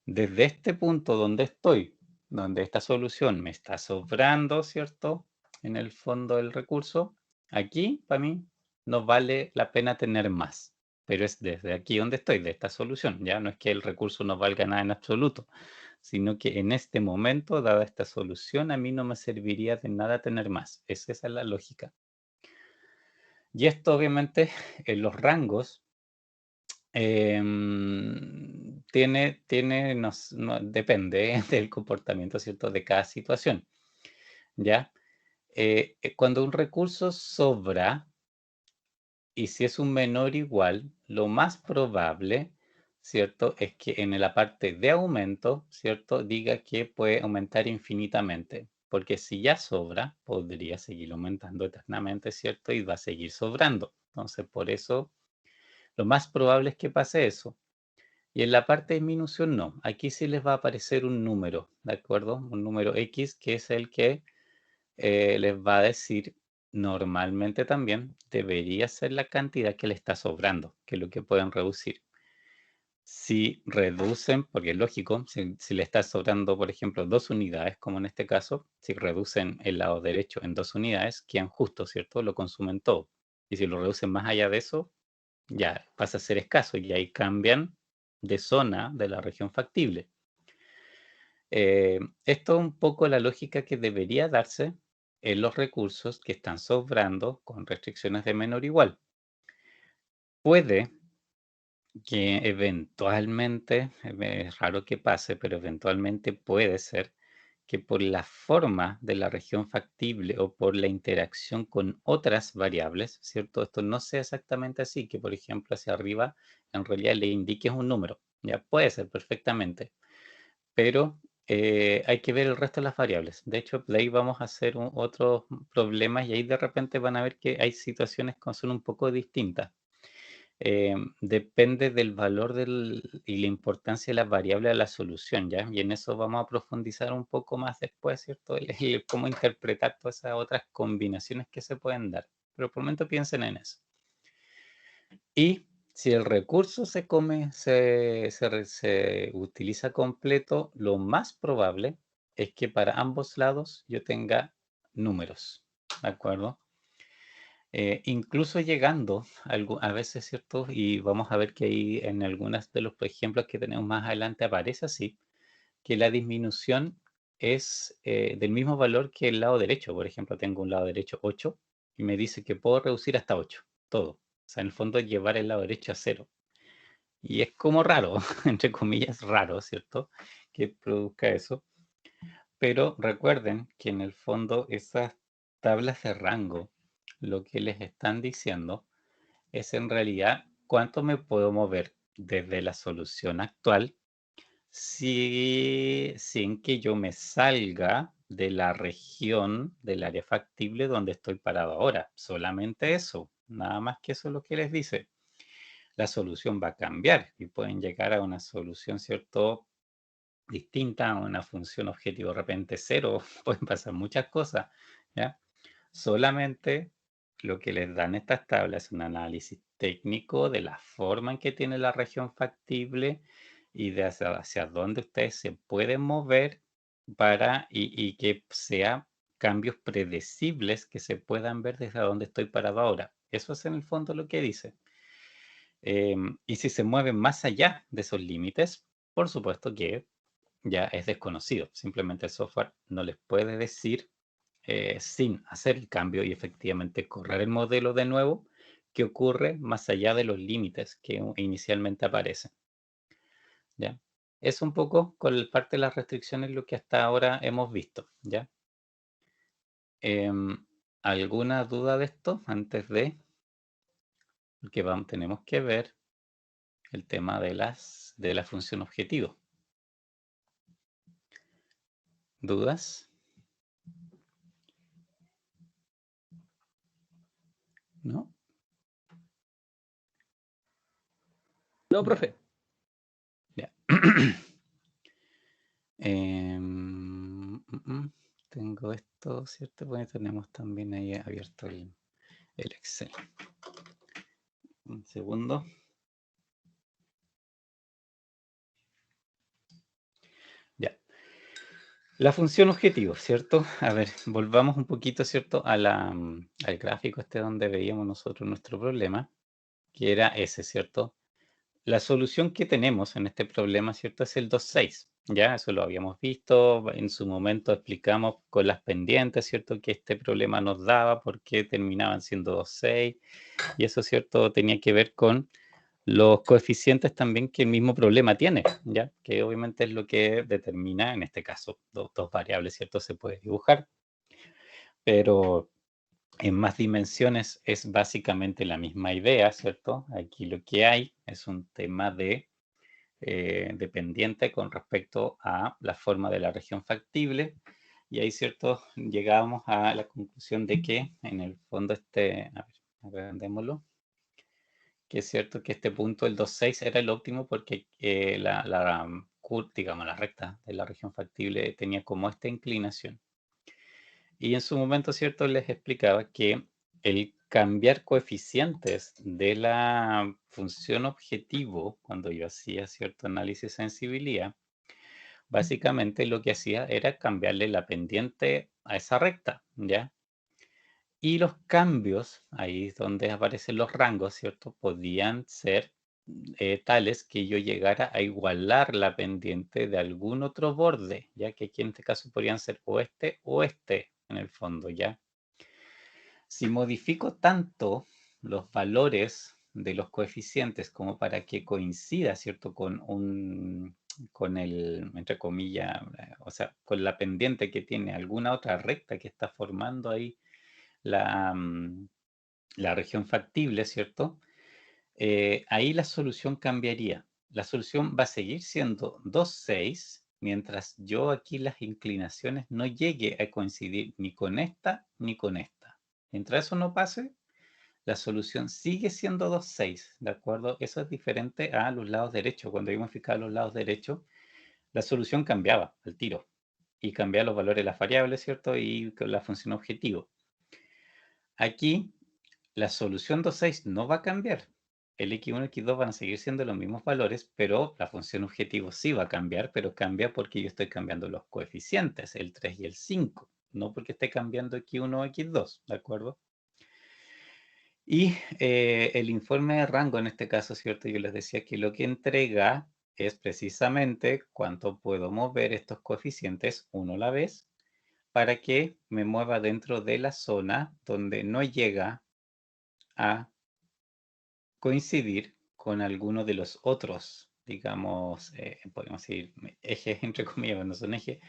desde este punto donde estoy, donde esta solución me está sobrando, ¿cierto?, en el fondo del recurso, aquí, para mí, no vale la pena tener más. Pero es desde aquí donde estoy, de esta solución. Ya no es que el recurso no valga nada en absoluto, sino que en este momento, dada esta solución, a mí no me serviría de nada tener más. Esa es la lógica. Y esto, obviamente, en los rangos, depende del comportamiento, ¿cierto?, de cada situación, ¿ya? Cuando un recurso sobra, y si es un menor igual, lo más probable, ¿cierto?, es que en la parte de aumento, ¿cierto?, diga que puede aumentar infinitamente, porque si ya sobra, podría seguir aumentando eternamente, ¿cierto?, y va a seguir sobrando. Entonces, por eso, lo más probable es que pase eso. Y en la parte de disminución no. Aquí sí les va a aparecer un número, ¿de acuerdo? Un número X que es el que les va a decir normalmente también debería ser la cantidad que le está sobrando, que es lo que pueden reducir. Si reducen, porque es lógico, si le está sobrando, por ejemplo, 2 unidades, como en este caso, si reducen el lado derecho en 2 unidades, quedan justos, ¿cierto? Lo consumen todo. Y si lo reducen más allá de eso, ya pasa a ser escaso y ahí cambian de zona de la región factible. Esto es un poco la lógica que debería darse en los recursos que están sobrando con restricciones de menor igual. Puede que eventualmente, es raro que pase, pero eventualmente puede ser que por la forma de la región factible o por la interacción con otras variables, ¿cierto? Esto no sea exactamente así, que por ejemplo hacia arriba en realidad le indiques un número. Ya puede ser perfectamente, pero hay que ver el resto de las variables. De hecho, de ahí vamos a hacer otros problemas y ahí de repente van a ver que hay situaciones que son un poco distintas. Depende del valor y la importancia de las variables a la solución, ¿ya? Y en eso vamos a profundizar un poco más después, ¿cierto? Cómo interpretar todas esas otras combinaciones que se pueden dar. Pero por el momento piensen en eso. Y si el recurso se utiliza completo, lo más probable es que para ambos lados yo tenga números, ¿de acuerdo? Incluso llegando a veces, ¿cierto? Y vamos a ver que ahí en algunos de los ejemplos que tenemos más adelante aparece así, que la disminución es del mismo valor que el lado derecho. Por ejemplo, tengo un lado derecho 8 y me dice que puedo reducir hasta 8, todo. O sea, en el fondo llevar el lado derecho a 0. Y es como raro, entre comillas, raro, ¿cierto? Que produzca eso. Pero recuerden que en el fondo esas tablas de rango, lo que les están diciendo es en realidad cuánto me puedo mover desde la solución actual sin que yo me salga de la región del área factible donde estoy parado ahora. Solamente eso, nada más que eso es lo que les dice. La solución va a cambiar y pueden llegar a una solución, ¿cierto?, distinta, a una función objetivo de repente 0, pueden pasar muchas cosas, ¿ya? Solamente lo que les dan estas tablas es un análisis técnico de la forma en que tiene la región factible y de hacia dónde ustedes se pueden mover y que sea cambios predecibles que se puedan ver desde donde estoy parado ahora. Eso es en el fondo lo que dice. Y si se mueven más allá de esos límites, por supuesto que ya es desconocido. Simplemente el software no les puede decir sin hacer el cambio y efectivamente correr el modelo de nuevo qué ocurre más allá de los límites que inicialmente aparecen. ¿Ya? Es un poco con parte de las restricciones lo que hasta ahora hemos visto. ¿Ya? ¿Alguna duda de esto antes de? Porque tenemos que ver el tema de la función objetivo. ¿Dudas? ¿No? No, profe. Ya. Tengo esto, ¿cierto? Porque tenemos también ahí abierto el Excel. Un segundo. Ya. La función objetivo, ¿cierto? A ver, volvamos un poquito, ¿cierto? Al gráfico este donde veíamos nosotros nuestro problema, que era ese, ¿cierto? La solución que tenemos en este problema, ¿cierto? Es el 2,6. Ya, eso lo habíamos visto. En su momento explicamos con las pendientes, ¿cierto? Que este problema nos daba porque terminaban siendo 2,6. Y eso, ¿cierto? Tenía que ver con los coeficientes también que el mismo problema tiene, ¿ya? Que obviamente es lo que determina, en este caso, dos variables, ¿cierto? Se puede dibujar, pero en más dimensiones es básicamente la misma idea, ¿cierto? Aquí lo que hay es un tema de dependiente con respecto a la forma de la región factible, y ahí, ¿cierto? Llegábamos a la conclusión de que en el fondo a ver, agrandémoslo, que es cierto que este punto, el 2,6, era el óptimo porque la digamos, la recta de la región factible tenía como esta inclinación. Y en su momento, cierto, les explicaba que el cambiar coeficientes de la función objetivo, cuando yo hacía cierto análisis de sensibilidad, básicamente lo que hacía era cambiarle la pendiente a esa recta, ¿ya? Y los cambios, ahí es donde aparecen los rangos, ¿cierto? Podían ser tales que yo llegara a igualar la pendiente de algún otro borde, ya que aquí en este caso podrían ser o este, en el fondo, ¿ya? Si modifico tanto los valores de los coeficientes como para que coincida, ¿cierto? Con el, entre comillas, o sea, con la pendiente que tiene alguna otra recta que está formando ahí la, la región factible, ¿cierto? Ahí la solución cambiaría. La solución va a seguir siendo 2,6 mientras yo aquí las inclinaciones no llegue a coincidir ni con esta ni con esta. Mientras eso no pase, la solución sigue siendo 2,6, ¿de acuerdo? Eso es diferente a los lados derechos. Cuando yo modificaba los lados derechos, la solución cambiaba al tiro y cambiaba los valores de las variables, ¿cierto? Y con la función objetivo. Aquí la solución 2,6 no va a cambiar. El X1 y X2 van a seguir siendo los mismos valores, pero la función objetivo sí va a cambiar, pero cambia porque yo estoy cambiando los coeficientes, el 3 y el 5, no porque esté cambiando X1 o X2, ¿de acuerdo? Y el informe de rango en este caso, ¿cierto? Yo les decía que lo que entrega es precisamente cuánto puedo mover estos coeficientes uno a la vez para que me mueva dentro de la zona donde no llega a coincidir con alguno de los otros, digamos, podemos decir ejes entre comillas, no son ejes,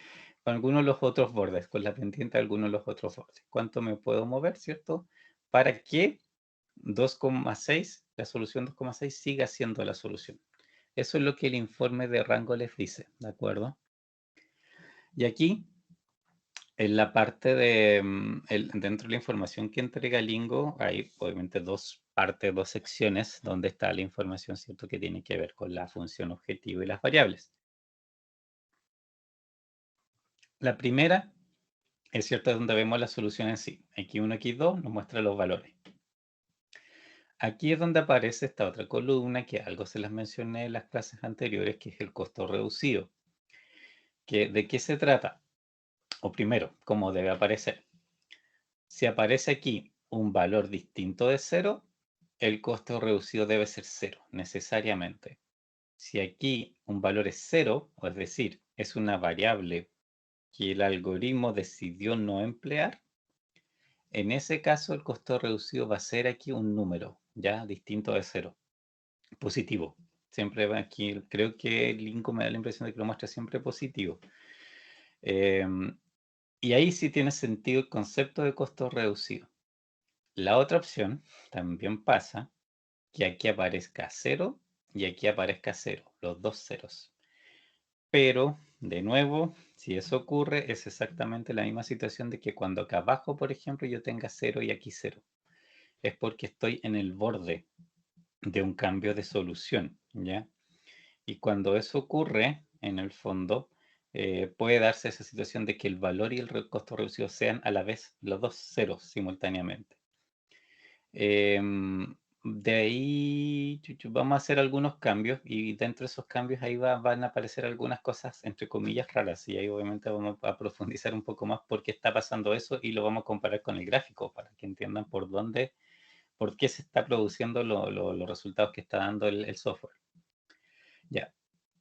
con alguno de los otros bordes, con la pendiente de alguno de los otros bordes. ¿Cuánto me puedo mover, cierto? Para que 2,6, la solución 2,6 siga siendo la solución. Eso es lo que el informe de rango les dice, ¿de acuerdo? Y aquí, en la parte de, dentro de la información que entrega Lingo, hay obviamente dos partes, dos secciones, donde está la información, ¿cierto?, que tiene que ver con la función objetivo y las variables. La primera es cierto donde vemos la solución en sí. X1, X2 nos muestra los valores. Aquí es donde aparece esta otra columna que algo se las mencioné en las clases anteriores, que es el costo reducido. ¿De qué se trata? O primero, ¿cómo debe aparecer? Si aparece aquí un valor distinto de 0, el costo reducido debe ser 0, necesariamente. Si aquí un valor es 0, o es decir, es una variable que el algoritmo decidió no emplear, en ese caso el costo reducido va a ser aquí un número, ya distinto de 0, positivo. Siempre va aquí, creo que el Linko me da la impresión de que lo muestra siempre positivo. Y ahí sí tiene sentido el concepto de costo reducido. La otra opción también pasa que aquí aparezca 0 y aquí aparezca 0, los dos ceros. Pero, de nuevo, si eso ocurre, es exactamente la misma situación de que cuando acá abajo, por ejemplo, yo tenga 0 y aquí 0. Es porque estoy en el borde de un cambio de solución, ¿ya? Y cuando eso ocurre, en el fondo, puede darse esa situación de que el valor y el costo reducido sean a la vez los dos ceros simultáneamente. De ahí vamos a hacer algunos cambios y dentro de esos cambios ahí van a aparecer algunas cosas entre comillas raras y ahí obviamente vamos a profundizar un poco más por qué está pasando eso y lo vamos a comparar con el gráfico para que entiendan por qué se está produciendo los resultados que está dando el software. Ya,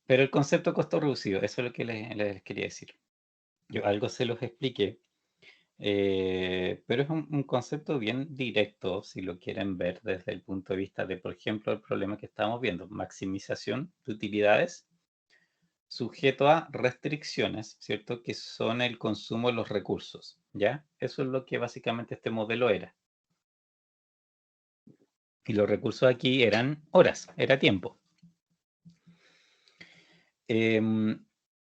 pero el concepto de costo reducido, eso es lo que les quería decir. Yo algo se los expliqué. Pero es un concepto bien directo, si lo quieren ver desde el punto de vista de, por ejemplo, el problema que estamos viendo, maximización de utilidades sujeto a restricciones, ¿cierto? Que son el consumo de los recursos, ¿ya? Eso es lo que básicamente este modelo era. Y los recursos aquí eran horas, era tiempo.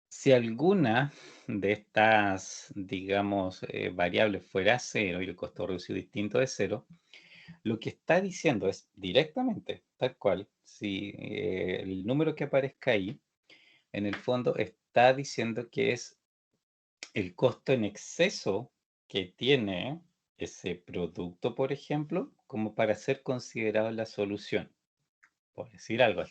Si alguna de estas, digamos, variables fuera 0 y el costo reducido distinto de 0, lo que está diciendo es directamente, tal cual, si el número que aparezca ahí, en el fondo está diciendo que es el costo en exceso que tiene ese producto, por ejemplo, como para ser considerado en la solución. Por decir algo,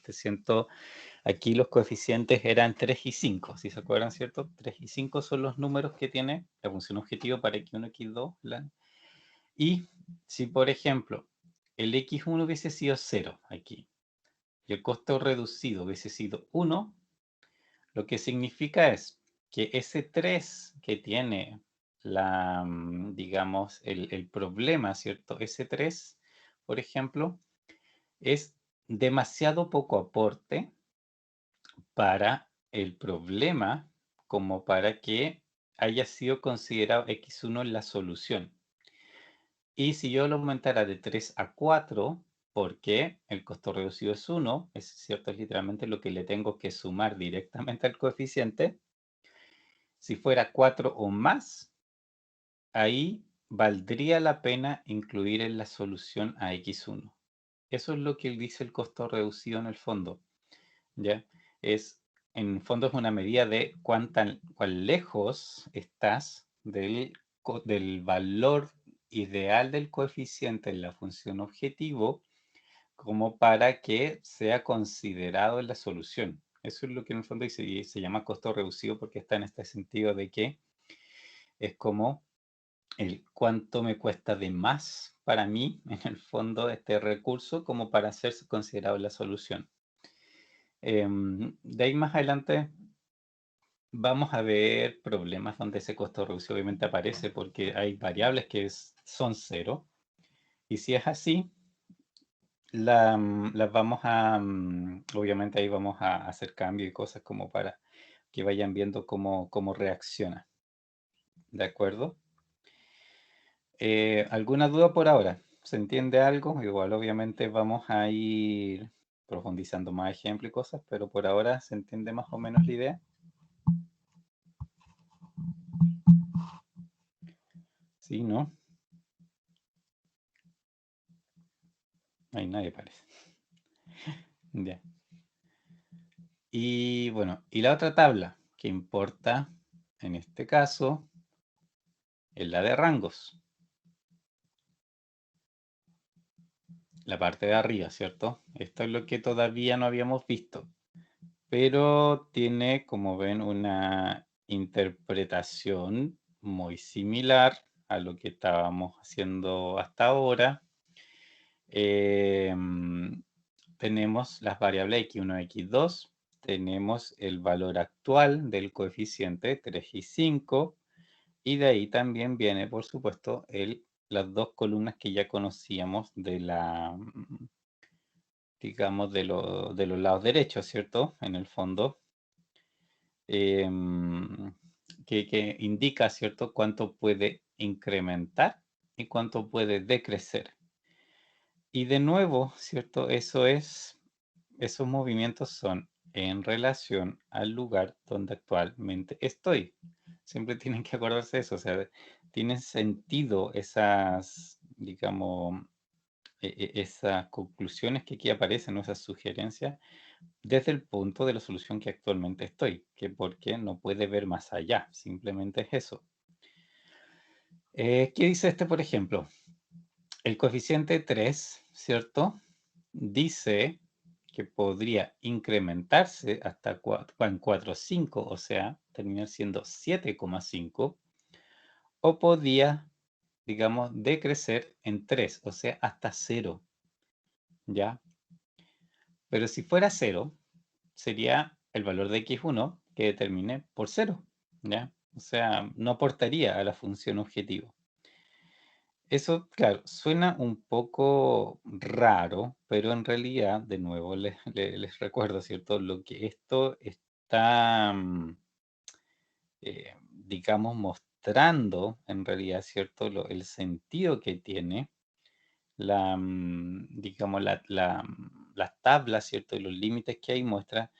aquí los coeficientes eran 3 y 5, si se acuerdan, ¿cierto? 3 y 5 son los números que tiene la función objetivo para x1, x2. Y si, por ejemplo, el x1 hubiese sido 0 aquí, y el costo reducido hubiese sido 1, lo que significa es que ese 3 que tiene digamos, el problema, ¿cierto? Ese 3, por ejemplo, es demasiado poco aporte para el problema como para que haya sido considerado x1 en la solución. Y si yo lo aumentara de 3 a 4, porque el costo reducido es 1, es cierto, es literalmente lo que le tengo que sumar directamente al coeficiente. Si fuera 4 o más, ahí valdría la pena incluir en la solución a x1. Eso es lo que dice el costo reducido en el fondo. ¿Ya? En el fondo es una medida de cuán lejos estás del valor ideal del coeficiente en la función objetivo como para que sea considerado en la solución. Eso es lo que en el fondo dice, y se llama costo reducido porque está en este sentido de que es como el cuánto me cuesta de más para mí, en el fondo, este recurso como para ser considerado en la solución. De ahí más adelante vamos a ver problemas donde ese costo reducido obviamente aparece porque hay variables que son 0. Y si es así, las vamos a, obviamente ahí vamos a hacer cambios y cosas como para que vayan viendo cómo reacciona. ¿De acuerdo? ¿Alguna duda por ahora? ¿Se entiende algo? Igual obviamente vamos a ir profundizando más ejemplos y cosas, pero por ahora se entiende más o menos la idea. Sí, ¿no? No hay nadie, parece. Ya. Y bueno, y la otra tabla que importa en este caso es la de rangos. La parte de arriba, ¿cierto? Esto es lo que todavía no habíamos visto. Pero tiene, como ven, una interpretación muy similar a lo que estábamos haciendo hasta ahora. Tenemos las variables x1 y x2. Tenemos el valor actual del coeficiente 3 y 5. Y de ahí también viene, por supuesto, las dos columnas que ya conocíamos de digamos, de los lados derechos, ¿cierto? En el fondo, que indica, ¿cierto?, cuánto puede incrementar y cuánto puede decrecer. Y de nuevo, ¿cierto? Esos movimientos son en relación al lugar donde actualmente estoy. Siempre tienen que acordarse de eso, o sea, tienen sentido esas, digamos, esas conclusiones que aquí aparecen, o esas sugerencias, desde el punto de la solución que actualmente estoy, que porque no puede ver más allá, simplemente es eso. ¿Qué dice este, por ejemplo? El coeficiente 3, ¿cierto? Dice que podría incrementarse hasta 4,5, o sea, terminar siendo 7,5, o podía, digamos, decrecer en 3, o sea, hasta 0, ¿ya? Pero si fuera 0, sería el valor de x1 que determine por 0, ¿ya? O sea, no aportaría a la función objetivo. Eso, claro, suena un poco raro, pero en realidad, de nuevo, les recuerdo, ¿cierto? Lo que esto está, digamos, mostrando, en realidad, ¿cierto? El sentido que tiene digamos, las tablas, ¿cierto? Y los límites que ahí muestra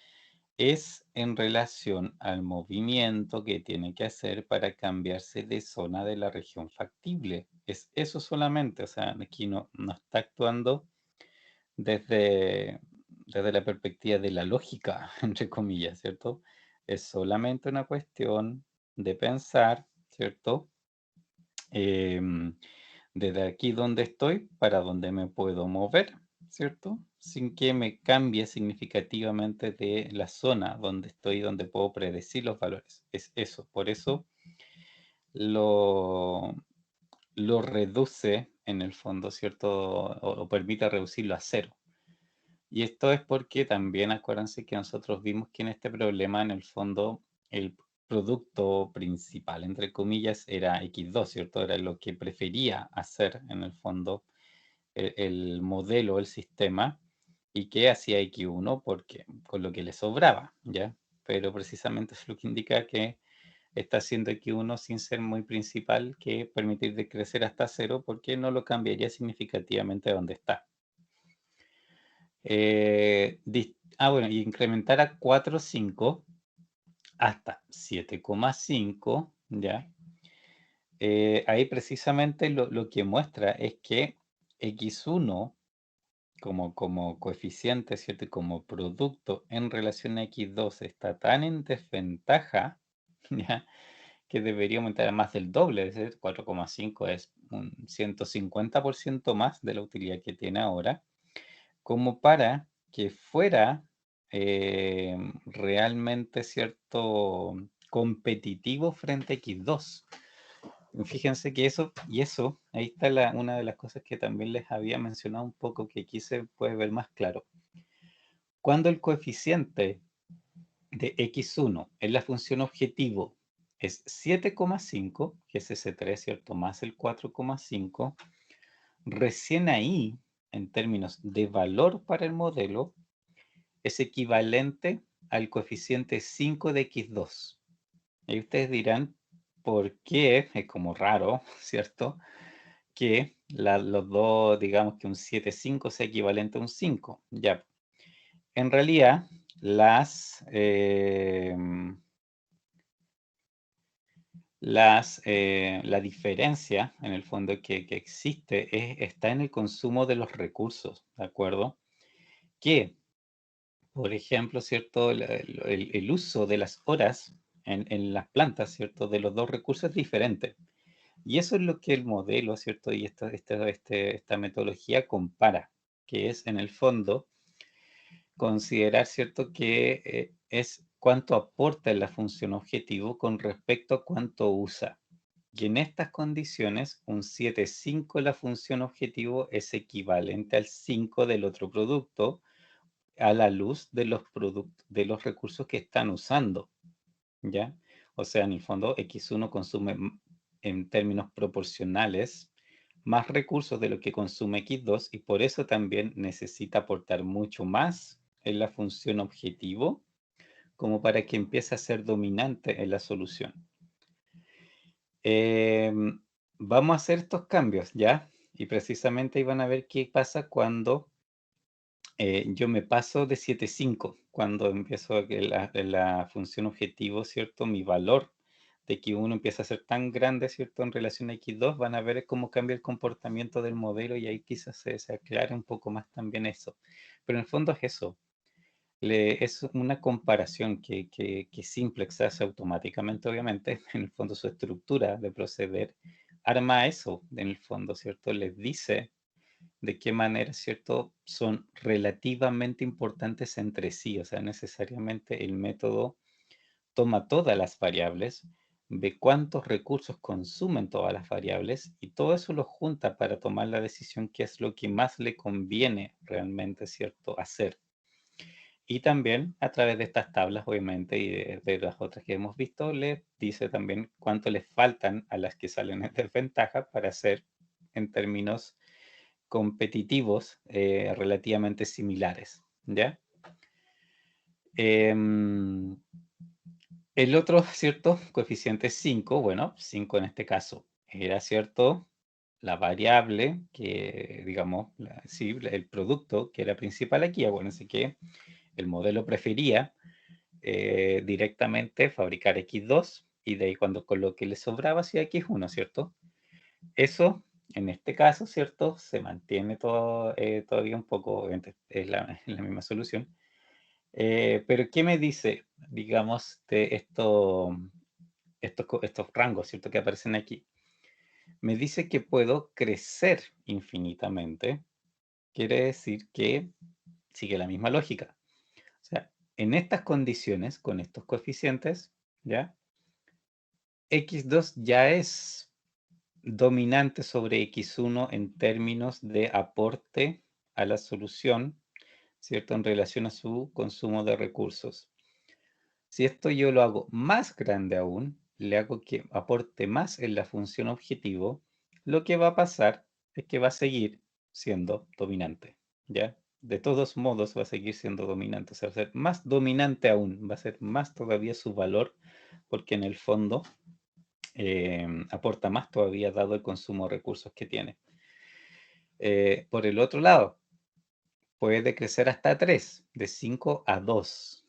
es en relación al movimiento que tiene que hacer para cambiarse de zona de la región factible. Es eso solamente, o sea, aquí no está actuando desde la perspectiva de la lógica, entre comillas, ¿cierto? Es solamente una cuestión de pensar, ¿cierto? desde aquí donde estoy para donde me puedo mover, ¿cierto? Sin que me cambie significativamente de la zona donde estoy, donde puedo predecir los valores. Es eso, por eso lo reduce en el fondo, ¿cierto? O permite reducirlo a cero. Y esto es porque también acuérdense que nosotros vimos que en este problema, en el fondo, el producto principal, entre comillas, era X2, ¿cierto? Era lo que prefería hacer, en el fondo, el modelo, el sistema, y que hacía X1 porque, con lo que le sobraba, ¿ya? Pero precisamente es lo que indica que está haciendo X1 sin ser muy principal, que permitir decrecer hasta cero, porque no lo cambiaría significativamente de donde está. Bueno, y incrementar a 4,5 hasta 7,5, ¿ya? Ahí precisamente lo que muestra es que X1 como coeficiente, ¿cierto? Y como producto en relación a X2 está tan en desventaja, ¿ya? Que debería aumentar a más del doble, es decir, 4,5 es un 150% más de la utilidad que tiene ahora, como para que fuera realmente, ¿cierto?, competitivo frente a X2. Fíjense que eso, ahí está una de las cosas que también les había mencionado un poco, que aquí se puede ver más claro. Cuando el coeficiente de X1 en la función objetivo es 7,5, que es ese 3, ¿cierto?, más el 4,5, recién ahí, en términos de valor para el modelo, es equivalente al coeficiente 5 de X2. Y ustedes dirán, ¿por qué? Es como raro, ¿cierto?, que los dos, digamos que un 7,5 sea equivalente a un 5. Ya, en realidad, la diferencia, en el fondo, que existe está en el consumo de los recursos, ¿de acuerdo? Que, por ejemplo, ¿cierto?, el uso de las horas en las plantas, ¿cierto?, de los dos recursos es diferente. Y eso es lo que el modelo, ¿cierto?, y esta metodología compara, que es, en el fondo, considerar, ¿cierto?, que es cuánto aporta en la función objetivo con respecto a cuánto usa. Y en estas condiciones, un 7,5 en la función objetivo es equivalente al 5 del otro producto, a la luz de de los recursos que están usando, ¿ya? O sea, en el fondo, X1 consume en términos proporcionales más recursos de lo que consume X2, y por eso también necesita aportar mucho más en la función objetivo, como para que empiece a ser dominante en la solución. Vamos a hacer estos cambios, ¿ya? Y precisamente ahí van a ver qué pasa cuando yo me paso de 7,5, cuando empiezo a que la función objetivo, ¿cierto? Mi valor de X1 empieza a ser tan grande, ¿cierto?, en relación a X2, van a ver cómo cambia el comportamiento del modelo, y ahí quizás se aclare un poco más también eso. Pero en el fondo es eso. Es una comparación que Simplex hace automáticamente, obviamente. En el fondo, su estructura de proceder arma eso, en el fondo, ¿cierto? Les dice de qué manera, ¿cierto?, son relativamente importantes entre sí. O sea, necesariamente el método toma todas las variables, ve cuántos recursos consumen todas las variables, y todo eso lo junta para tomar la decisión qué es lo que más le conviene realmente, ¿cierto?, hacer. Y también a través de estas tablas, obviamente, y de las otras que hemos visto, les dice también cuánto les faltan a las que salen en desventaja para ser, en términos competitivos, relativamente similares, ¿ya? El otro, ¿cierto?, coeficiente 5, bueno, 5 en este caso era, ¿cierto?, la variable que, digamos, sí, el producto que era principal aquí. Acuérdense que el modelo prefería directamente fabricar X2, y de ahí cuando con lo que le sobraba hacía X1, ¿cierto? Eso, en este caso, ¿cierto?, se mantiene todo, todavía un poco, obviamente, es la misma solución. Pero ¿qué me dice, digamos, de estos rangos, ¿cierto?, que aparecen aquí? me dice que puedo crecer infinitamente. Quiere decir que sigue la misma lógica. O sea, en estas condiciones, con estos coeficientes, ¿ya? X2 ya es dominante sobre X1 en términos de aporte a la solución, ¿cierto? En relación a su consumo de recursos. Si esto yo lo hago más grande aún, le hago que aporte más en la función objetivo, lo que va a pasar es que va a seguir siendo dominante, ¿ya? De todos modos va a seguir siendo dominante, o sea, va a ser más dominante aún, va a ser más todavía su valor, porque en el fondo aporta más todavía dado el consumo de recursos que tiene. Por el otro lado, puede crecer hasta 3, de 5 a 2.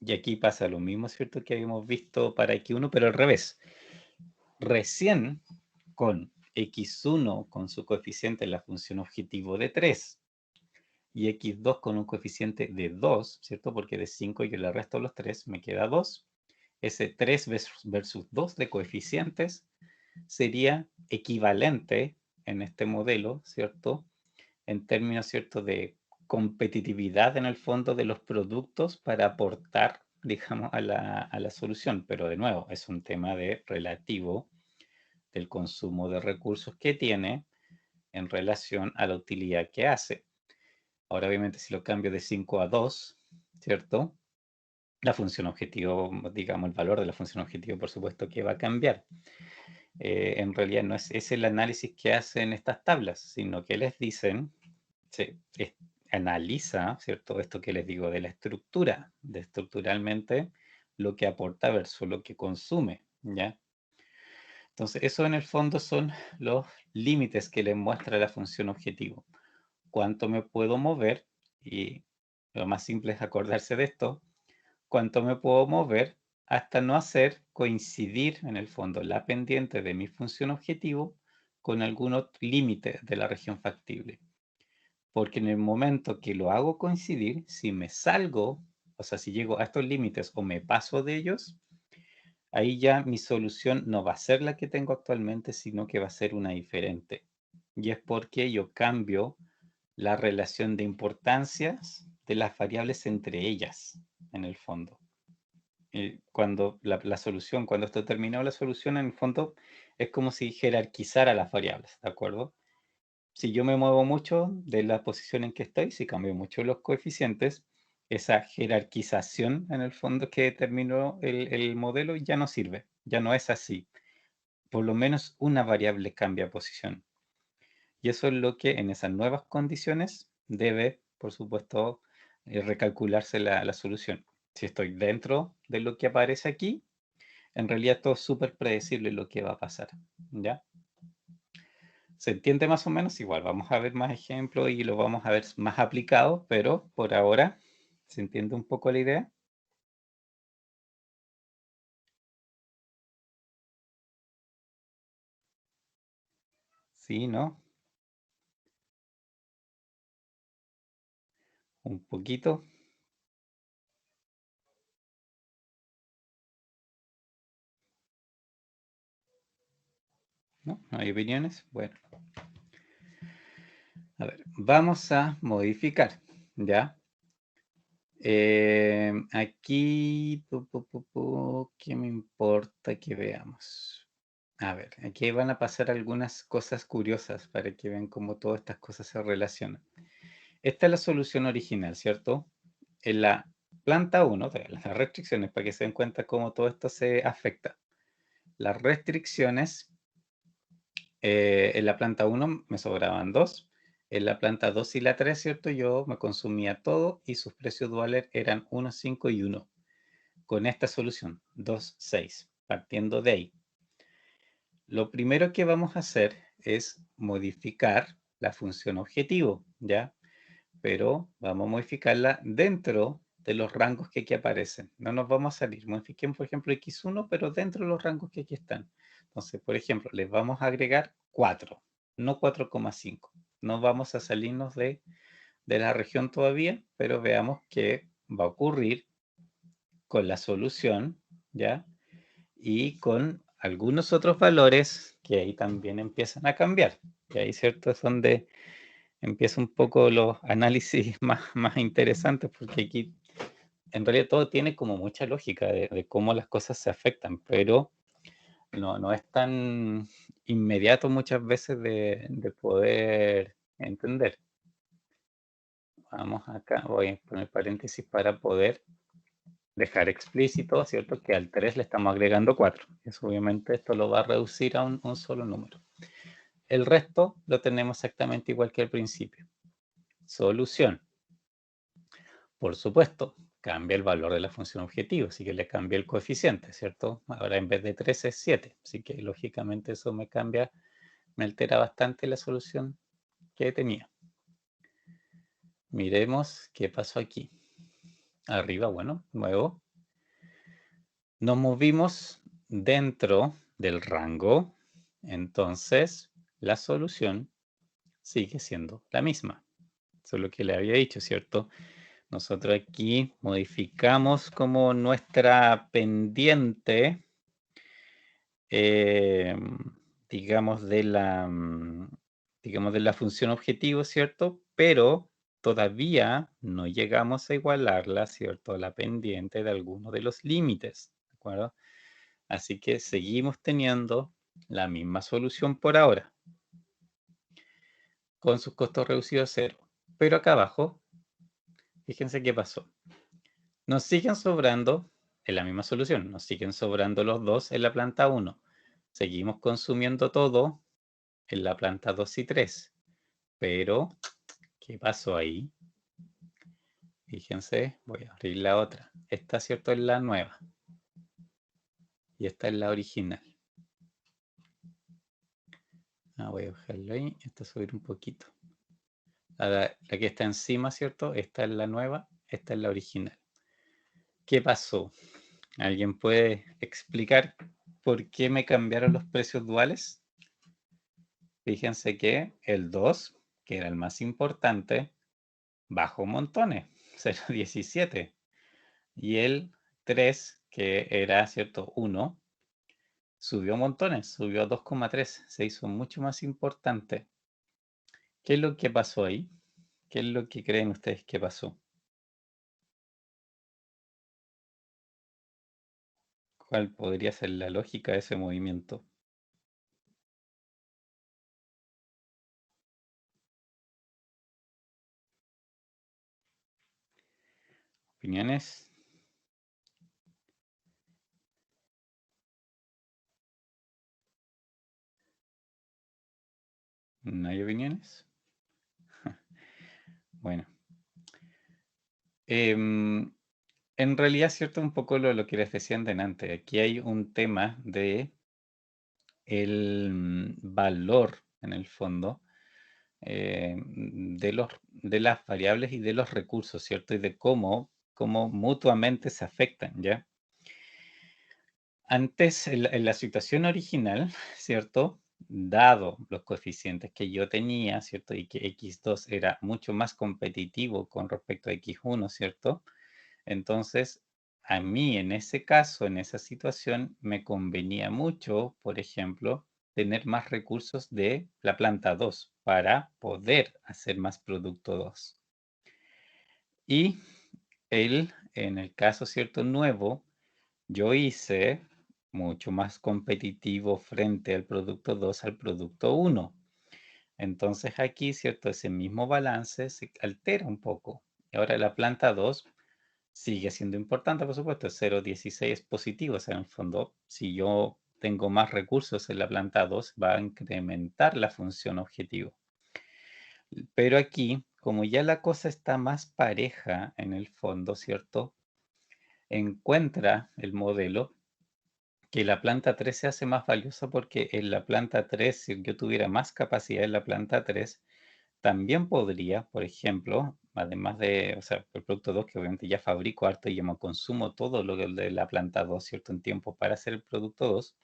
Y aquí pasa lo mismo, ¿cierto? Que habíamos visto para X1, pero al revés. Recién con X1 con su coeficiente en la función objetivo de 3 y X2 con un coeficiente de 2, ¿cierto? Porque de 5 yo le resto los 3, me queda 2. Ese 3 versus 2 de coeficientes sería equivalente en este modelo, ¿cierto? En términos, ¿cierto?, de competitividad en el fondo de los productos para aportar, digamos, a la solución. Pero de nuevo, es un tema de relativo del consumo de recursos que tiene en relación a la utilidad que hace. Ahora, obviamente, si lo cambio de 5 a 2, ¿cierto? La función objetivo, digamos, el valor de la función objetivo, por supuesto que va a cambiar. En realidad no es el análisis que hacen estas tablas, sino que les dicen, analiza, ¿cierto? Esto que les digo de la estructura, de estructuralmente lo que aporta versus lo que consume, ¿ya? Entonces, eso en el fondo son los límites que les muestra la función objetivo. Cuánto me puedo mover, y lo más simple es acordarse de esto, cuánto me puedo mover hasta no hacer coincidir en el fondo la pendiente de mi función objetivo con algún otro límite de la región factible. Porque en el momento que lo hago coincidir, si me salgo, o sea, si llego a estos límites o me paso de ellos, ahí ya mi solución no va a ser la que tengo actualmente, sino que va a ser una diferente. Y es porque yo cambio la relación de importancias de las variables entre ellas, en el fondo. Cuando la solución, cuando esto terminado la solución, en el fondo es como si jerarquizara las variables, ¿de acuerdo? Si yo me muevo mucho de la posición en que estoy, si cambio mucho los coeficientes, esa jerarquización en el fondo que determinó el modelo ya no sirve, ya no es así. Por lo menos una variable cambia posición. Y eso es lo que en esas nuevas condiciones debe, por supuesto, recalcularse la solución. Si estoy dentro de lo que aparece aquí, en realidad todo es súper predecible lo que va a pasar, ¿ya? ¿Se entiende más o menos? Igual vamos a ver más ejemplos y lo vamos a ver más aplicado, pero por ahora, ¿se entiende un poco la idea? Sí, ¿no? Un poquito. ¿No? ¿No hay opiniones? Bueno. A ver, vamos a modificar, ¿ya? Aquí, ¿qué me importa que veamos? A ver, aquí van a pasar algunas cosas curiosas para que vean cómo todas estas cosas se relacionan. Esta es la solución original, ¿cierto? En la planta 1, las restricciones, para que se den cuenta cómo todo esto se afecta. Las restricciones, en la planta 1 me sobraban 2. En la planta 2 y la 3, ¿cierto? Yo me consumía todo y sus precios duales eran 1, 5 y 1. Con esta solución, 2, 6, partiendo de ahí. Lo primero que vamos a hacer es modificar la función objetivo, ¿ya? Pero vamos a modificarla dentro de los rangos que aquí aparecen. No nos vamos a salir. Modifiquemos, por ejemplo, X1, pero dentro de los rangos que aquí están. Entonces, por ejemplo, les vamos a agregar 4, no 4,5. No vamos a salirnos de la región todavía, pero veamos qué va a ocurrir con la solución, ¿ya? Y con algunos otros valores que ahí también empiezan a cambiar. Y ahí, ¿cierto? Es donde empieza un poco los análisis más interesantes, porque aquí en realidad todo tiene como mucha lógica de cómo las cosas se afectan, pero no es tan inmediato muchas veces de poder entender. Vamos acá, voy a poner paréntesis para poder dejar explícito, ¿cierto? Que al 3 le estamos agregando 4. Eso obviamente esto lo va a reducir a un solo número. El resto lo tenemos exactamente igual que al principio. Solución. Por supuesto, cambia el valor de la función objetivo, así que le cambia el coeficiente, ¿cierto? Ahora en vez de 3 es 7, así que lógicamente eso me cambia, me altera bastante la solución que tenía. Miremos qué pasó aquí. Arriba, bueno, nuevo. Nos movimos dentro del rango, entonces la solución sigue siendo la misma. Eso es lo que le había dicho, ¿cierto? Nosotros aquí modificamos como nuestra pendiente, digamos, digamos, de la función objetivo, ¿cierto? Pero todavía no llegamos a igualarla, ¿cierto? A la pendiente de alguno de los límites, ¿de acuerdo? Así que seguimos teniendo la misma solución por ahora, con sus costos reducidos a 0. Pero acá abajo, fíjense qué pasó. Nos siguen sobrando, en la misma solución, nos siguen sobrando los 2 en la planta 1. Seguimos consumiendo todo en la planta 2 y 3. Pero, ¿qué pasó ahí? Fíjense, voy a abrir la otra. Esta, ¿cierto? Es la nueva. Y esta es la original. Voy a bajarlo ahí. Esta subir un poquito. La que está encima, ¿cierto? Esta es la nueva. Esta es la original. ¿Qué pasó? ¿Alguien puede explicar por qué me cambiaron los precios duales? Fíjense que el 2, que era el más importante, bajó montones, 0,17. Y el 3, que era, ¿cierto? 1, subió montones, subió a 2,3. Se hizo mucho más importante. ¿Qué es lo que pasó ahí? ¿Qué es lo que creen ustedes que pasó? ¿Cuál podría ser la lógica de ese movimiento? ¿Opiniones? ¿No hay opiniones? Bueno. En realidad, cierto, un poco lo que les decía antes. Aquí hay un tema de el valor, en el fondo, de las variables y de los recursos, ¿cierto? Y de cómo mutuamente se afectan, ¿ya? Antes, en la situación original, ¿cierto? Dado los coeficientes que yo tenía, ¿cierto? Y que X2 era mucho más competitivo con respecto a X1, ¿cierto? Entonces, a mí en ese caso, en esa situación, me convenía mucho, por ejemplo, tener más recursos de la planta 2 para poder hacer más producto 2. Y en el caso, ¿cierto? Nuevo, yo hice mucho más competitivo frente al producto 2 al producto 1. Entonces aquí, ¿cierto? Ese mismo balance se altera un poco. Y ahora la planta 2 sigue siendo importante, por supuesto. 0,16 es positivo. O sea, en el fondo, si yo tengo más recursos en la planta 2, va a incrementar la función objetivo. Pero aquí, como ya la cosa está más pareja en el fondo, ¿cierto? Encuentra el modelo que la planta 3 se hace más valiosa porque en la planta 3, si yo tuviera más capacidad en la planta 3, también podría, por ejemplo, además de, o sea, el producto 2, que obviamente ya fabrico harto y ya me consumo todo lo de la planta 2, ¿cierto? En tiempo para hacer el producto 2,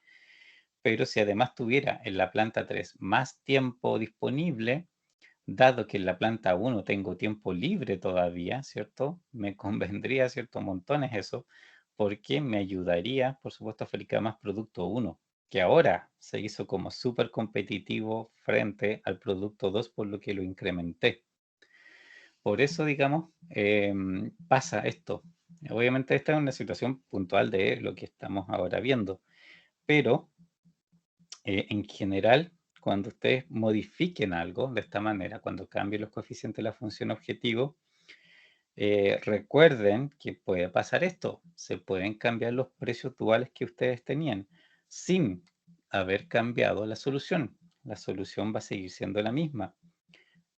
pero si además tuviera en la planta 3 más tiempo disponible, dado que en la planta 1 tengo tiempo libre todavía, ¿cierto? Me convendría, ¿cierto? Montones eso, porque me ayudaría, por supuesto, a fabricar más producto 1. que ahora se hizo como súper competitivo frente al producto 2, por lo que lo incrementé. Por eso, digamos, pasa esto. Obviamente esta es una situación puntual de lo que estamos ahora viendo, pero en general, cuando ustedes modifiquen algo de esta manera, cuando cambien los coeficientes de la función objetivo, recuerden que puede pasar esto. Se pueden cambiar los precios duales que ustedes tenían sin haber cambiado la solución. La solución va a seguir siendo la misma,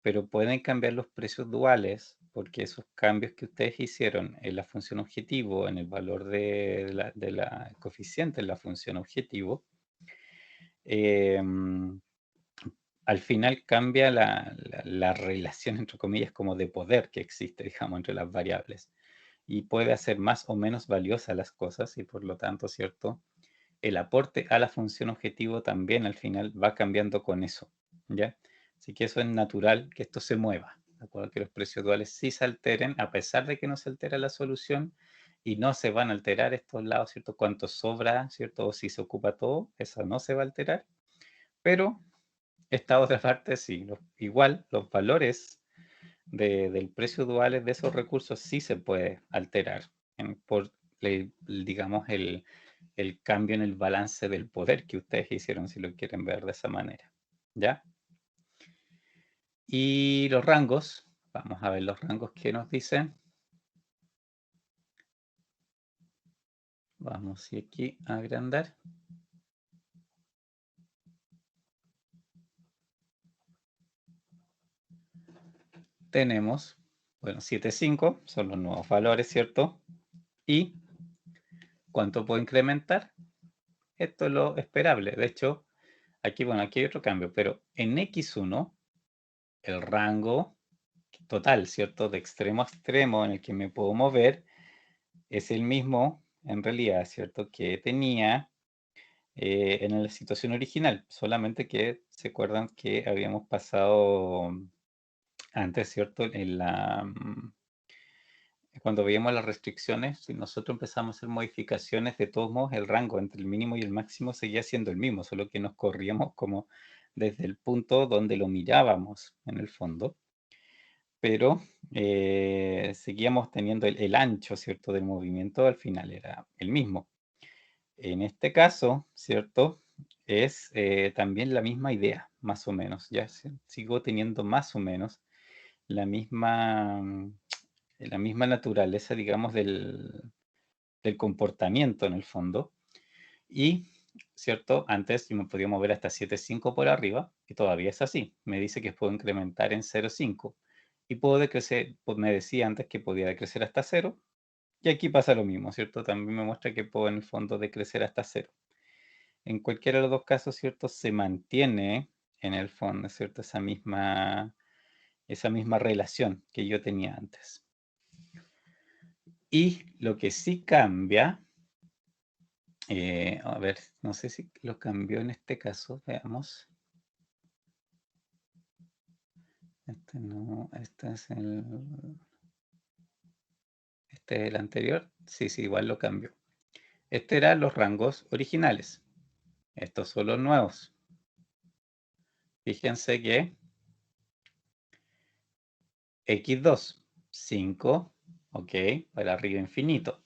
pero pueden cambiar los precios duales porque esos cambios que ustedes hicieron en la función objetivo, en el valor de la coeficiente en la función objetivo, al final cambia la relación, entre comillas, como de poder que existe, digamos, entre las variables. Y puede hacer más o menos valiosas las cosas y por lo tanto, ¿cierto? El aporte a la función objetivo también al final va cambiando con eso, ¿ya? Así que eso es natural que esto se mueva, ¿de acuerdo? Que los precios duales sí se alteren, a pesar de que no se altera la solución y no se van a alterar estos lados, ¿cierto? Cuánto sobra, ¿cierto? O si se ocupa todo, eso no se va a alterar, pero esta otra parte sí. Igual los valores del precio duales de esos recursos sí se puede alterar por, digamos, el cambio en el balance del poder que ustedes hicieron, si lo quieren ver de esa manera. ¿Ya? Y los rangos, vamos a ver los rangos que nos dicen. Vamos aquí a agrandar. Tenemos, bueno, 7,5 son los nuevos valores, ¿cierto? Y ¿cuánto puedo incrementar? Esto es lo esperable. De hecho, aquí, bueno, aquí hay otro cambio, pero en X1, el rango total, ¿cierto? De extremo a extremo en el que me puedo mover es el mismo, en realidad, ¿cierto? Que tenía en la situación original. Solamente que se acuerdan que habíamos pasado antes, ¿cierto? Cuando veíamos las restricciones, si nosotros empezamos a hacer modificaciones, de todos modos el rango entre el mínimo y el máximo seguía siendo el mismo, solo que nos corríamos como desde el punto donde lo mirábamos en el fondo, pero seguíamos teniendo el ancho, ¿cierto? Del movimiento al final era el mismo. En este caso, ¿cierto? Es también la misma idea, más o menos, ya sigo teniendo más o menos la misma naturaleza, digamos, del comportamiento en el fondo. Y, ¿cierto? Antes yo me podía mover hasta 7,5 por arriba, y todavía es así. Me dice que puedo incrementar en 0,5. Y puedo decrecer, pues me decía antes que podía decrecer hasta 0. Y aquí pasa lo mismo, ¿cierto? También me muestra que puedo en el fondo decrecer hasta 0. En cualquiera de los dos casos, ¿cierto? Se mantiene en el fondo, ¿cierto? Esa misma relación que yo tenía antes. Y lo que sí cambia, a ver, no sé si lo cambió en este caso, veamos. Este no, este es el anterior. Sí, igual lo cambió. Este eran los rangos originales. Estos son los nuevos. Fíjense que X2, 5, ok, para arriba infinito.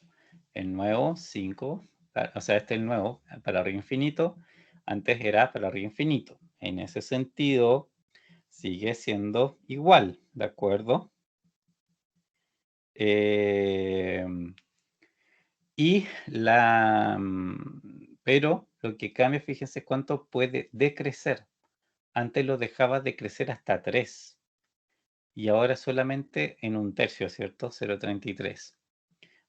El nuevo 5, o sea, este es el nuevo, para arriba infinito. Antes era para arriba infinito. En ese sentido, sigue siendo igual, ¿de acuerdo? Pero lo que cambia, fíjense cuánto puede decrecer. Antes lo dejaba de crecer hasta 3 y ahora solamente en un tercio, ¿cierto? 0,33.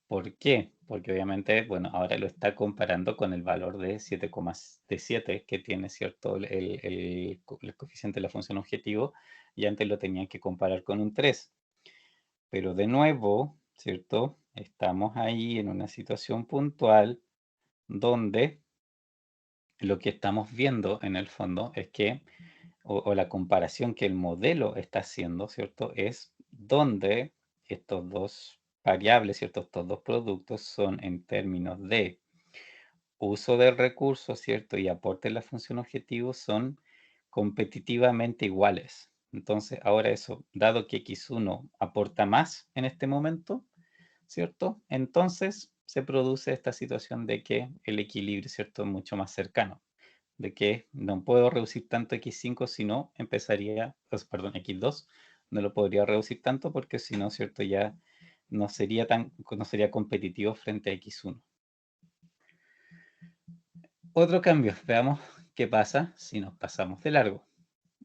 ¿Por qué? Porque obviamente, bueno, ahora lo está comparando con el valor de 7,7 que tiene, ¿cierto? El coeficiente de la función objetivo, y antes lo tenían que comparar con un 3. Pero de nuevo, ¿cierto? Estamos ahí en una situación puntual donde lo que estamos viendo en el fondo es que, o la comparación que el modelo está haciendo, ¿cierto? Es donde estos dos variables, ¿cierto? Estos dos productos son en términos de uso del recurso, ¿cierto? Y aporte en la función objetivo son competitivamente iguales. Entonces, ahora eso, dado que x1 aporta más en este momento, ¿cierto? Entonces se produce esta situación de que el equilibrio, ¿cierto?, es mucho más cercano. De que no puedo reducir tanto x5, sino empezaría, perdón, x2, no lo podría reducir tanto porque si no, ¿cierto?, ya no sería competitivo frente a x1. Otro cambio, veamos qué pasa si nos pasamos de largo.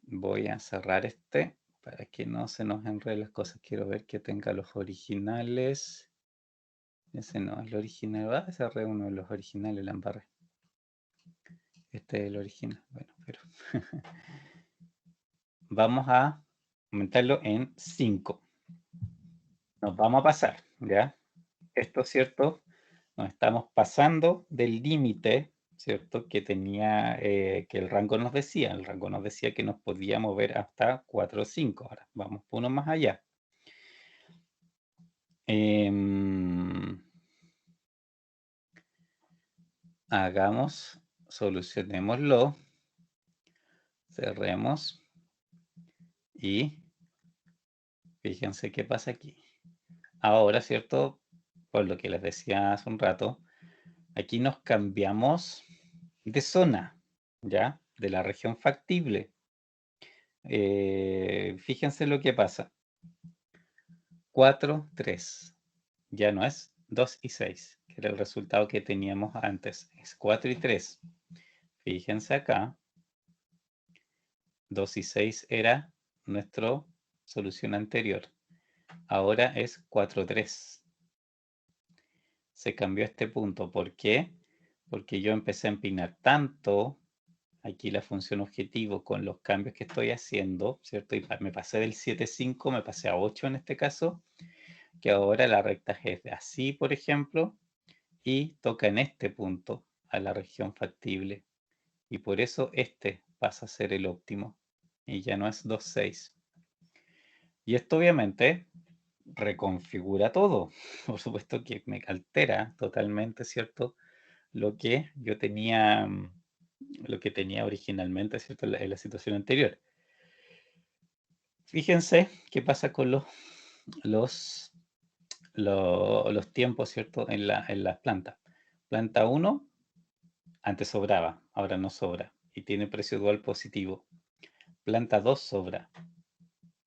Voy a cerrar este para que no se nos enreden las cosas. Quiero ver que tenga los originales. Ese no es el original. Cerré uno de los originales, la embarré. Este es el original. Bueno, pero vamos a aumentarlo en 5. Nos vamos a pasar, ¿ya? Esto, ¿cierto? Nos estamos pasando del límite, ¿cierto? Que tenía, que el rango nos decía. El rango nos decía que nos podía mover hasta 4 o 5. Ahora, vamos uno más allá. Hagamos, solucionémoslo. Cerremos. Y fíjense qué pasa aquí. Ahora, ¿cierto? Por lo que les decía hace un rato, aquí nos cambiamos de zona, ¿ya? De la región factible. Fíjense lo que pasa. 4, 3. Ya no es 2 y 6, que era el resultado que teníamos antes. Es 4 y 3. Fíjense acá. 2 y 6 era nuestra solución anterior. Ahora es 4, 3. Se cambió este punto. ¿Por qué? Porque yo empecé a empinar tanto aquí la función objetivo con los cambios que estoy haciendo, ¿cierto? Y me pasé del 7,5, me pasé a 8 en este caso, que ahora la recta es de así, por ejemplo, y toca en este punto a la región factible. Y por eso este pasa a ser el óptimo y ya no es 2,6. Y esto obviamente reconfigura todo. Por supuesto que me altera totalmente, ¿cierto? Lo que yo tenía, lo que tenía originalmente, ¿cierto? En la situación anterior. Fíjense qué pasa con los tiempos, ¿cierto? En las plantas. Planta 1, antes sobraba, ahora no sobra. Y tiene precio dual positivo. Planta 2 sobra.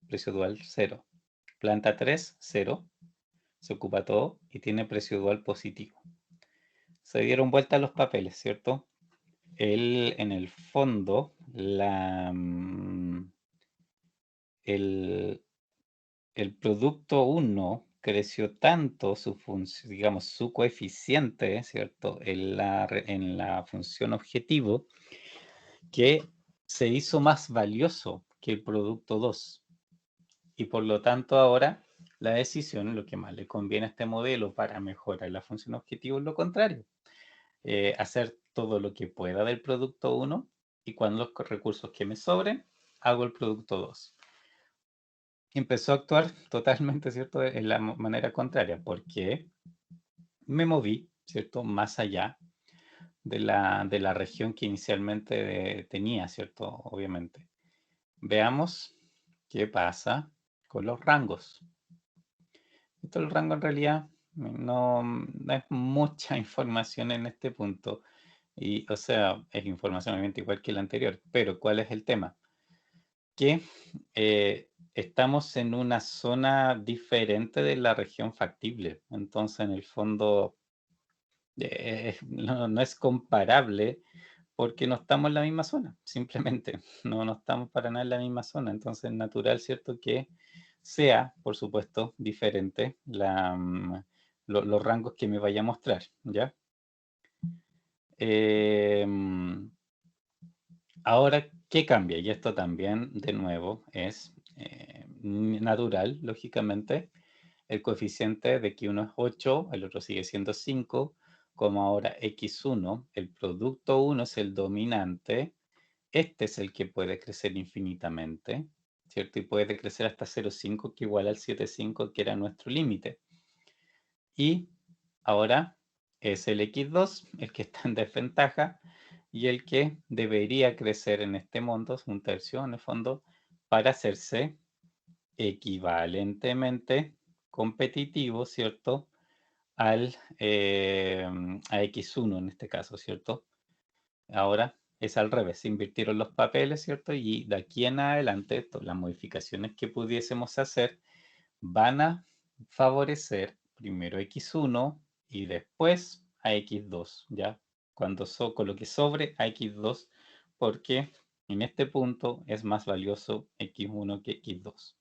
Precio dual 0. Planta 3, 0. Se ocupa todo y tiene precio dual positivo. Se dieron vuelta los papeles, ¿cierto? En el fondo, el producto 1 creció tanto digamos, su coeficiente, ¿cierto? En la función objetivo, que se hizo más valioso que el producto 2. Y por lo tanto ahora la decisión, lo que más le conviene a este modelo para mejorar la función objetivo es lo contrario. Hacer todo lo que pueda del producto 1 y cuando los recursos que me sobren, hago el producto 2. Empezó a actuar totalmente, ¿cierto?, en la manera contraria, porque me moví, ¿cierto?, más allá de la región que inicialmente tenía, ¿cierto?, obviamente. Veamos qué pasa con los rangos. Esto el rango en realidad no es mucha información en este punto. Y, o sea, es información obviamente igual que la anterior, pero ¿cuál es el tema? Que estamos en una zona diferente de la región factible. Entonces, en el fondo, no es comparable porque no estamos en la misma zona, simplemente. No estamos para nada en la misma zona. Entonces, es natural, ¿cierto?, que sea, por supuesto, diferente los rangos que me vaya a mostrar, ¿ya? Ahora, ¿qué cambia? Y esto también, de nuevo, es natural, lógicamente. El coeficiente de que uno es 8, el otro sigue siendo 5, como ahora x1, el producto 1 es el dominante, este es el que puede crecer infinitamente, ¿cierto? Y puede crecer hasta 0,5, que igual al 7,5, que era nuestro límite. Y ahora es el x2, el que está en desventaja, y el que debería crecer en este monto, es un tercio en el fondo, para hacerse equivalentemente competitivo, ¿cierto? A x1 en este caso, ¿cierto? Ahora es al revés, se invirtieron los papeles, ¿cierto? Y de aquí en adelante, las modificaciones que pudiésemos hacer van a favorecer primero x1 y después a x2, ¿ya? Cuando coloque sobre a x2, porque en este punto es más valioso x1 que x2.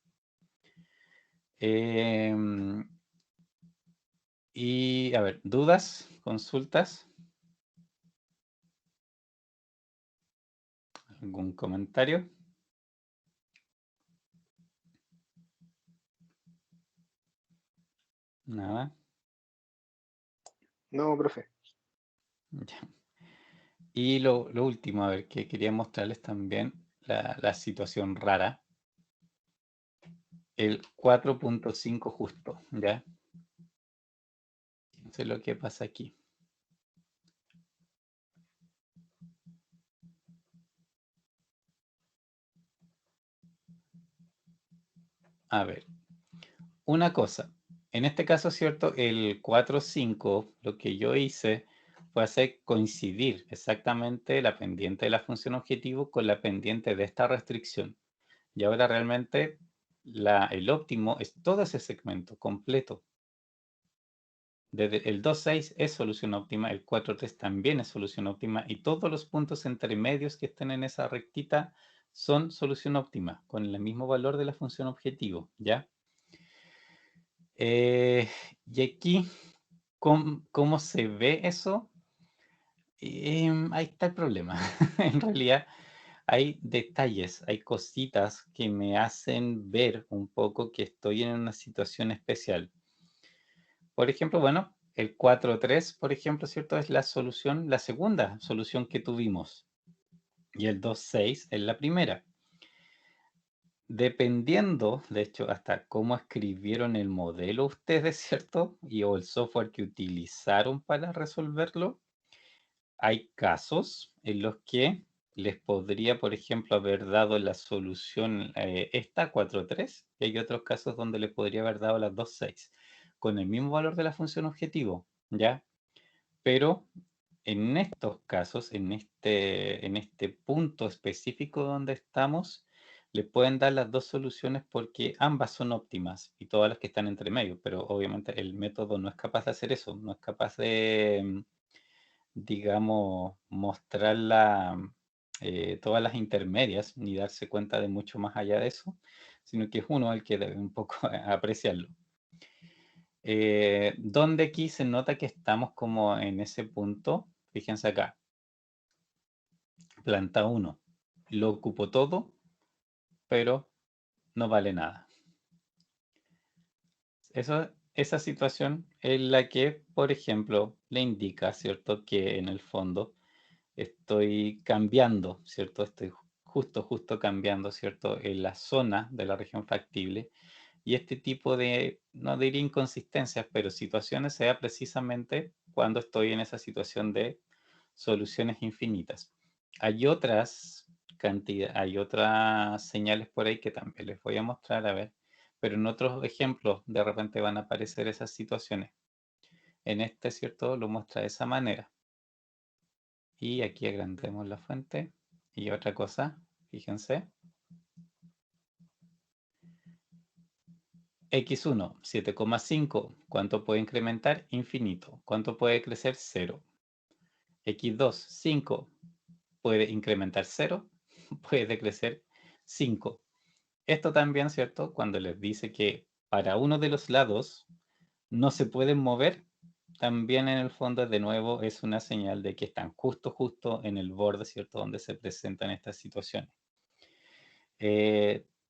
Y a ver, ¿dudas? ¿Consultas? ¿Algún comentario? Nada. No, profe. Ya. Y lo último, a ver, que quería mostrarles también la situación rara. El 4.5 justo, ¿ya? Eso es lo que pasa aquí. A ver, una cosa. En este caso, ¿cierto? El 4.5, lo que yo hice fue hacer coincidir exactamente la pendiente de la función objetivo con la pendiente de esta restricción. Y ahora realmente el óptimo es todo ese segmento completo. Desde el 2.6 es solución óptima, el 4.3 también es solución óptima y todos los puntos intermedios que estén en esa rectita son solución óptima, con el mismo valor de la función objetivo, ¿ya? Y aquí, ¿cómo se ve eso? Ahí está el problema. En realidad hay detalles, hay cositas que me hacen ver un poco que estoy en una situación especial. Por ejemplo, bueno, el 4.3, por ejemplo, ¿cierto? Es la solución, la segunda solución que tuvimos. Y el 2.6 es la primera. Dependiendo, de hecho, hasta cómo escribieron el modelo ustedes, ¿cierto? O el software que utilizaron para resolverlo, hay casos en los que les podría, por ejemplo, haber dado la solución esta 4.3 y hay otros casos donde les podría haber dado las 2.6 con el mismo valor de la función objetivo, ¿ya? Pero en estos casos, en este punto específico donde estamos, le pueden dar las dos soluciones porque ambas son óptimas y todas las que están entre medio, pero obviamente el método no es capaz de hacer eso, no es capaz de, digamos, mostrar todas las intermedias ni darse cuenta de mucho más allá de eso, sino que es uno el que debe un poco apreciarlo. Donde aquí se nota que estamos como en ese punto, fíjense acá, planta 1, lo ocupo todo, pero no vale nada. Esa situación es la que, por ejemplo, le indica, ¿cierto? Que en el fondo estoy cambiando, ¿cierto? Estoy justo cambiando, ¿cierto? En la zona de la región factible. Y este tipo de, no diría inconsistencias, pero situaciones se da precisamente cuando estoy en esa situación de soluciones infinitas. Hay otras hay otras señales por ahí que también les voy a mostrar, a ver, pero en otros ejemplos de repente van a aparecer esas situaciones. En este, ¿cierto? Lo muestra de esa manera. Y aquí agrandemos la fuente. Y otra cosa, fíjense. X1, 7,5. ¿Cuánto puede incrementar? Infinito. ¿Cuánto puede crecer? 0. X2, 5. ¿Puede incrementar 0? Puede crecer 5. Esto también, ¿cierto? Cuando les dice que para uno de los lados no se pueden mover, también en el fondo de nuevo es una señal de que están justo en el borde, ¿cierto? Donde se presentan estas situaciones.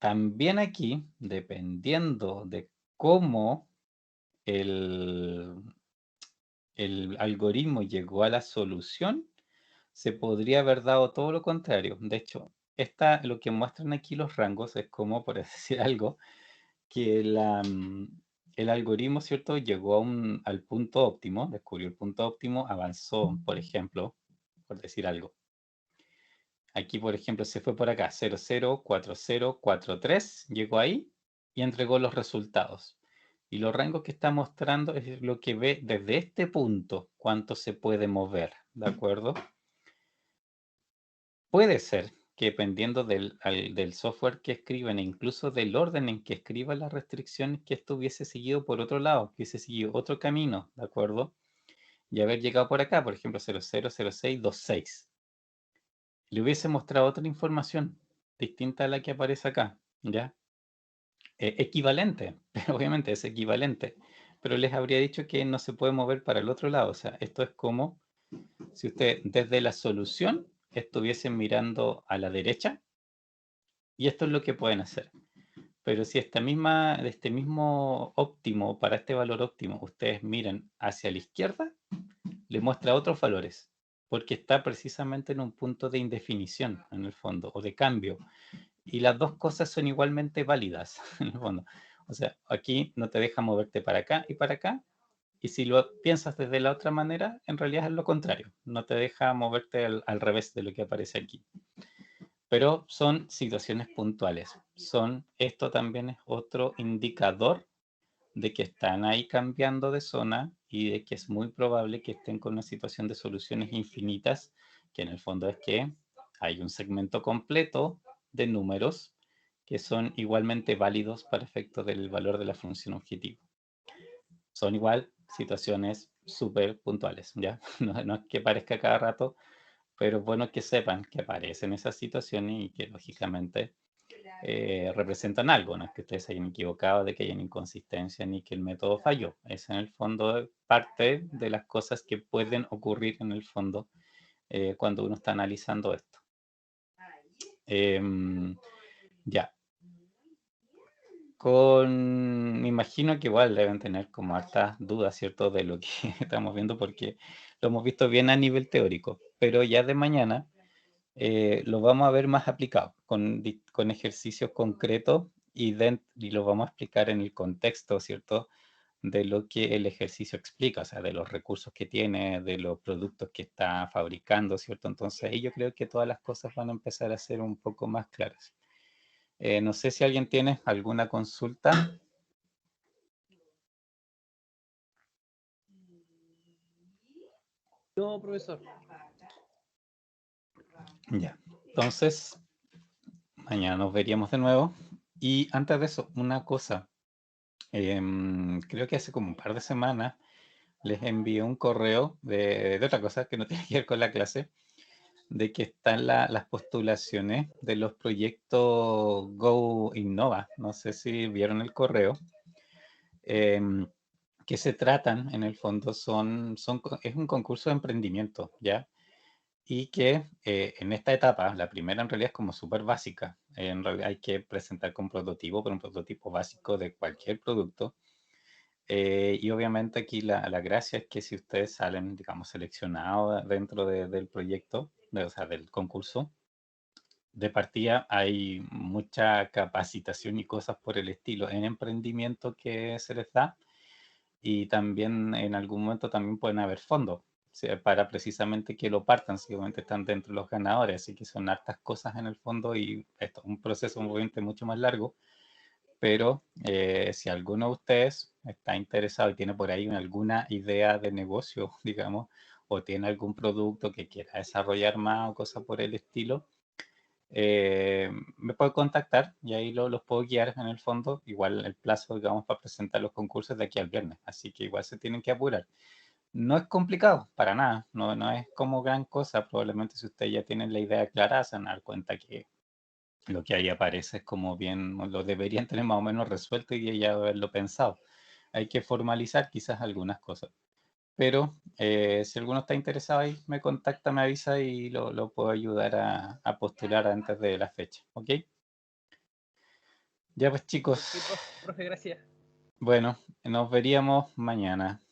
También aquí, dependiendo de cómo el algoritmo llegó a la solución, se podría haber dado todo lo contrario. De hecho, lo que muestran aquí los rangos es como, por decir algo, que el algoritmo, ¿cierto? Llegó al punto óptimo, descubrió el punto óptimo, avanzó, por ejemplo, por decir algo. Aquí, por ejemplo, se fue por acá, 004043, llegó ahí y entregó los resultados. Y los rangos que está mostrando es lo que ve desde este punto, cuánto se puede mover, ¿de acuerdo? Puede ser que dependiendo del software que escriben e incluso del orden en que escriban las restricciones, que esto hubiese seguido por otro lado, que hubiese seguido otro camino, ¿de acuerdo? Y haber llegado por acá, por ejemplo, 000626. Le hubiese mostrado otra información distinta a la que aparece acá, ¿ya? Equivalente, pero obviamente es equivalente, pero les habría dicho que no se puede mover para el otro lado. O sea, esto es como si usted desde la solución estuviesen mirando a la derecha, y esto es lo que pueden hacer. Pero si este mismo óptimo, para este valor óptimo, ustedes miran hacia la izquierda, le muestra otros valores, porque está precisamente en un punto de indefinición, en el fondo, o de cambio. Y las dos cosas son igualmente válidas, en el fondo. O sea, aquí no te deja moverte para acá y para acá, y si lo piensas desde la otra manera, en realidad es lo contrario. No te deja moverte al revés de lo que aparece aquí. Pero son situaciones puntuales. Esto también es otro indicador de que están ahí cambiando de zona y de que es muy probable que estén con una situación de soluciones infinitas, que en el fondo es que hay un segmento completo de números que son igualmente válidos para efectos del valor de la función objetivo. Son igual situaciones súper puntuales, ¿ya? No es que parezca cada rato, pero es bueno que sepan que aparecen esas situaciones y que lógicamente representan algo, no es que ustedes se hayan equivocado, de que hayan inconsistencia ni que el método falló. Es en el fondo parte de las cosas que pueden ocurrir en el fondo cuando uno está analizando esto. Ya. Me imagino que igual deben tener como hartas dudas, ¿cierto? De lo que estamos viendo porque lo hemos visto bien a nivel teórico, pero ya de mañana lo vamos a ver más aplicado, con ejercicios concretos y lo vamos a explicar en el contexto, ¿cierto? De lo que el ejercicio explica, o sea, de los recursos que tiene, de los productos que está fabricando, ¿cierto? Entonces ahí yo creo que todas las cosas van a empezar a ser un poco más claras. No sé si alguien tiene alguna consulta. No, profesor. Ya, entonces mañana nos veríamos de nuevo. Y antes de eso, una cosa. Creo que hace como un par de semanas les envié un correo de otra cosa que no tiene que ver con la clase, de que están las postulaciones de los proyectos Go Innova. No sé si vieron el correo. Que se tratan, en el fondo, es un concurso de emprendimiento, ¿ya? Y que en esta etapa, la primera en realidad es como súper básica. En realidad hay que presentar con prototipo, pero un prototipo básico de cualquier producto. Y obviamente aquí la gracia es que si ustedes salen, digamos, seleccionados dentro del proyecto, o sea, del concurso, de partida hay mucha capacitación y cosas por el estilo en emprendimiento que se les da, y también en algún momento también pueden haber fondos, o sea, para precisamente que lo partan, si obviamente están dentro de los ganadores, así que son hartas cosas en el fondo y esto es un proceso obviamente mucho más largo. Pero si alguno de ustedes está interesado y tiene por ahí alguna idea de negocio, digamos, o tiene algún producto que quiera desarrollar más o cosas por el estilo, me puede contactar y ahí los puedo guiar en el fondo. Igual el plazo, digamos, para presentar los concursos es de aquí al viernes, así que igual se tienen que apurar. No es complicado, para nada, no es como gran cosa. Probablemente si ustedes ya tienen la idea clara, se van a dar cuenta que lo que ahí aparece es como bien, lo deberían tener más o menos resuelto y ya haberlo pensado. Hay que formalizar quizás algunas cosas. Pero si alguno está interesado ahí, me contacta, me avisa y lo puedo ayudar a postular antes de la fecha. ¿Ok? Ya pues chicos, Sí, profe, gracias. bueno, nos veríamos mañana.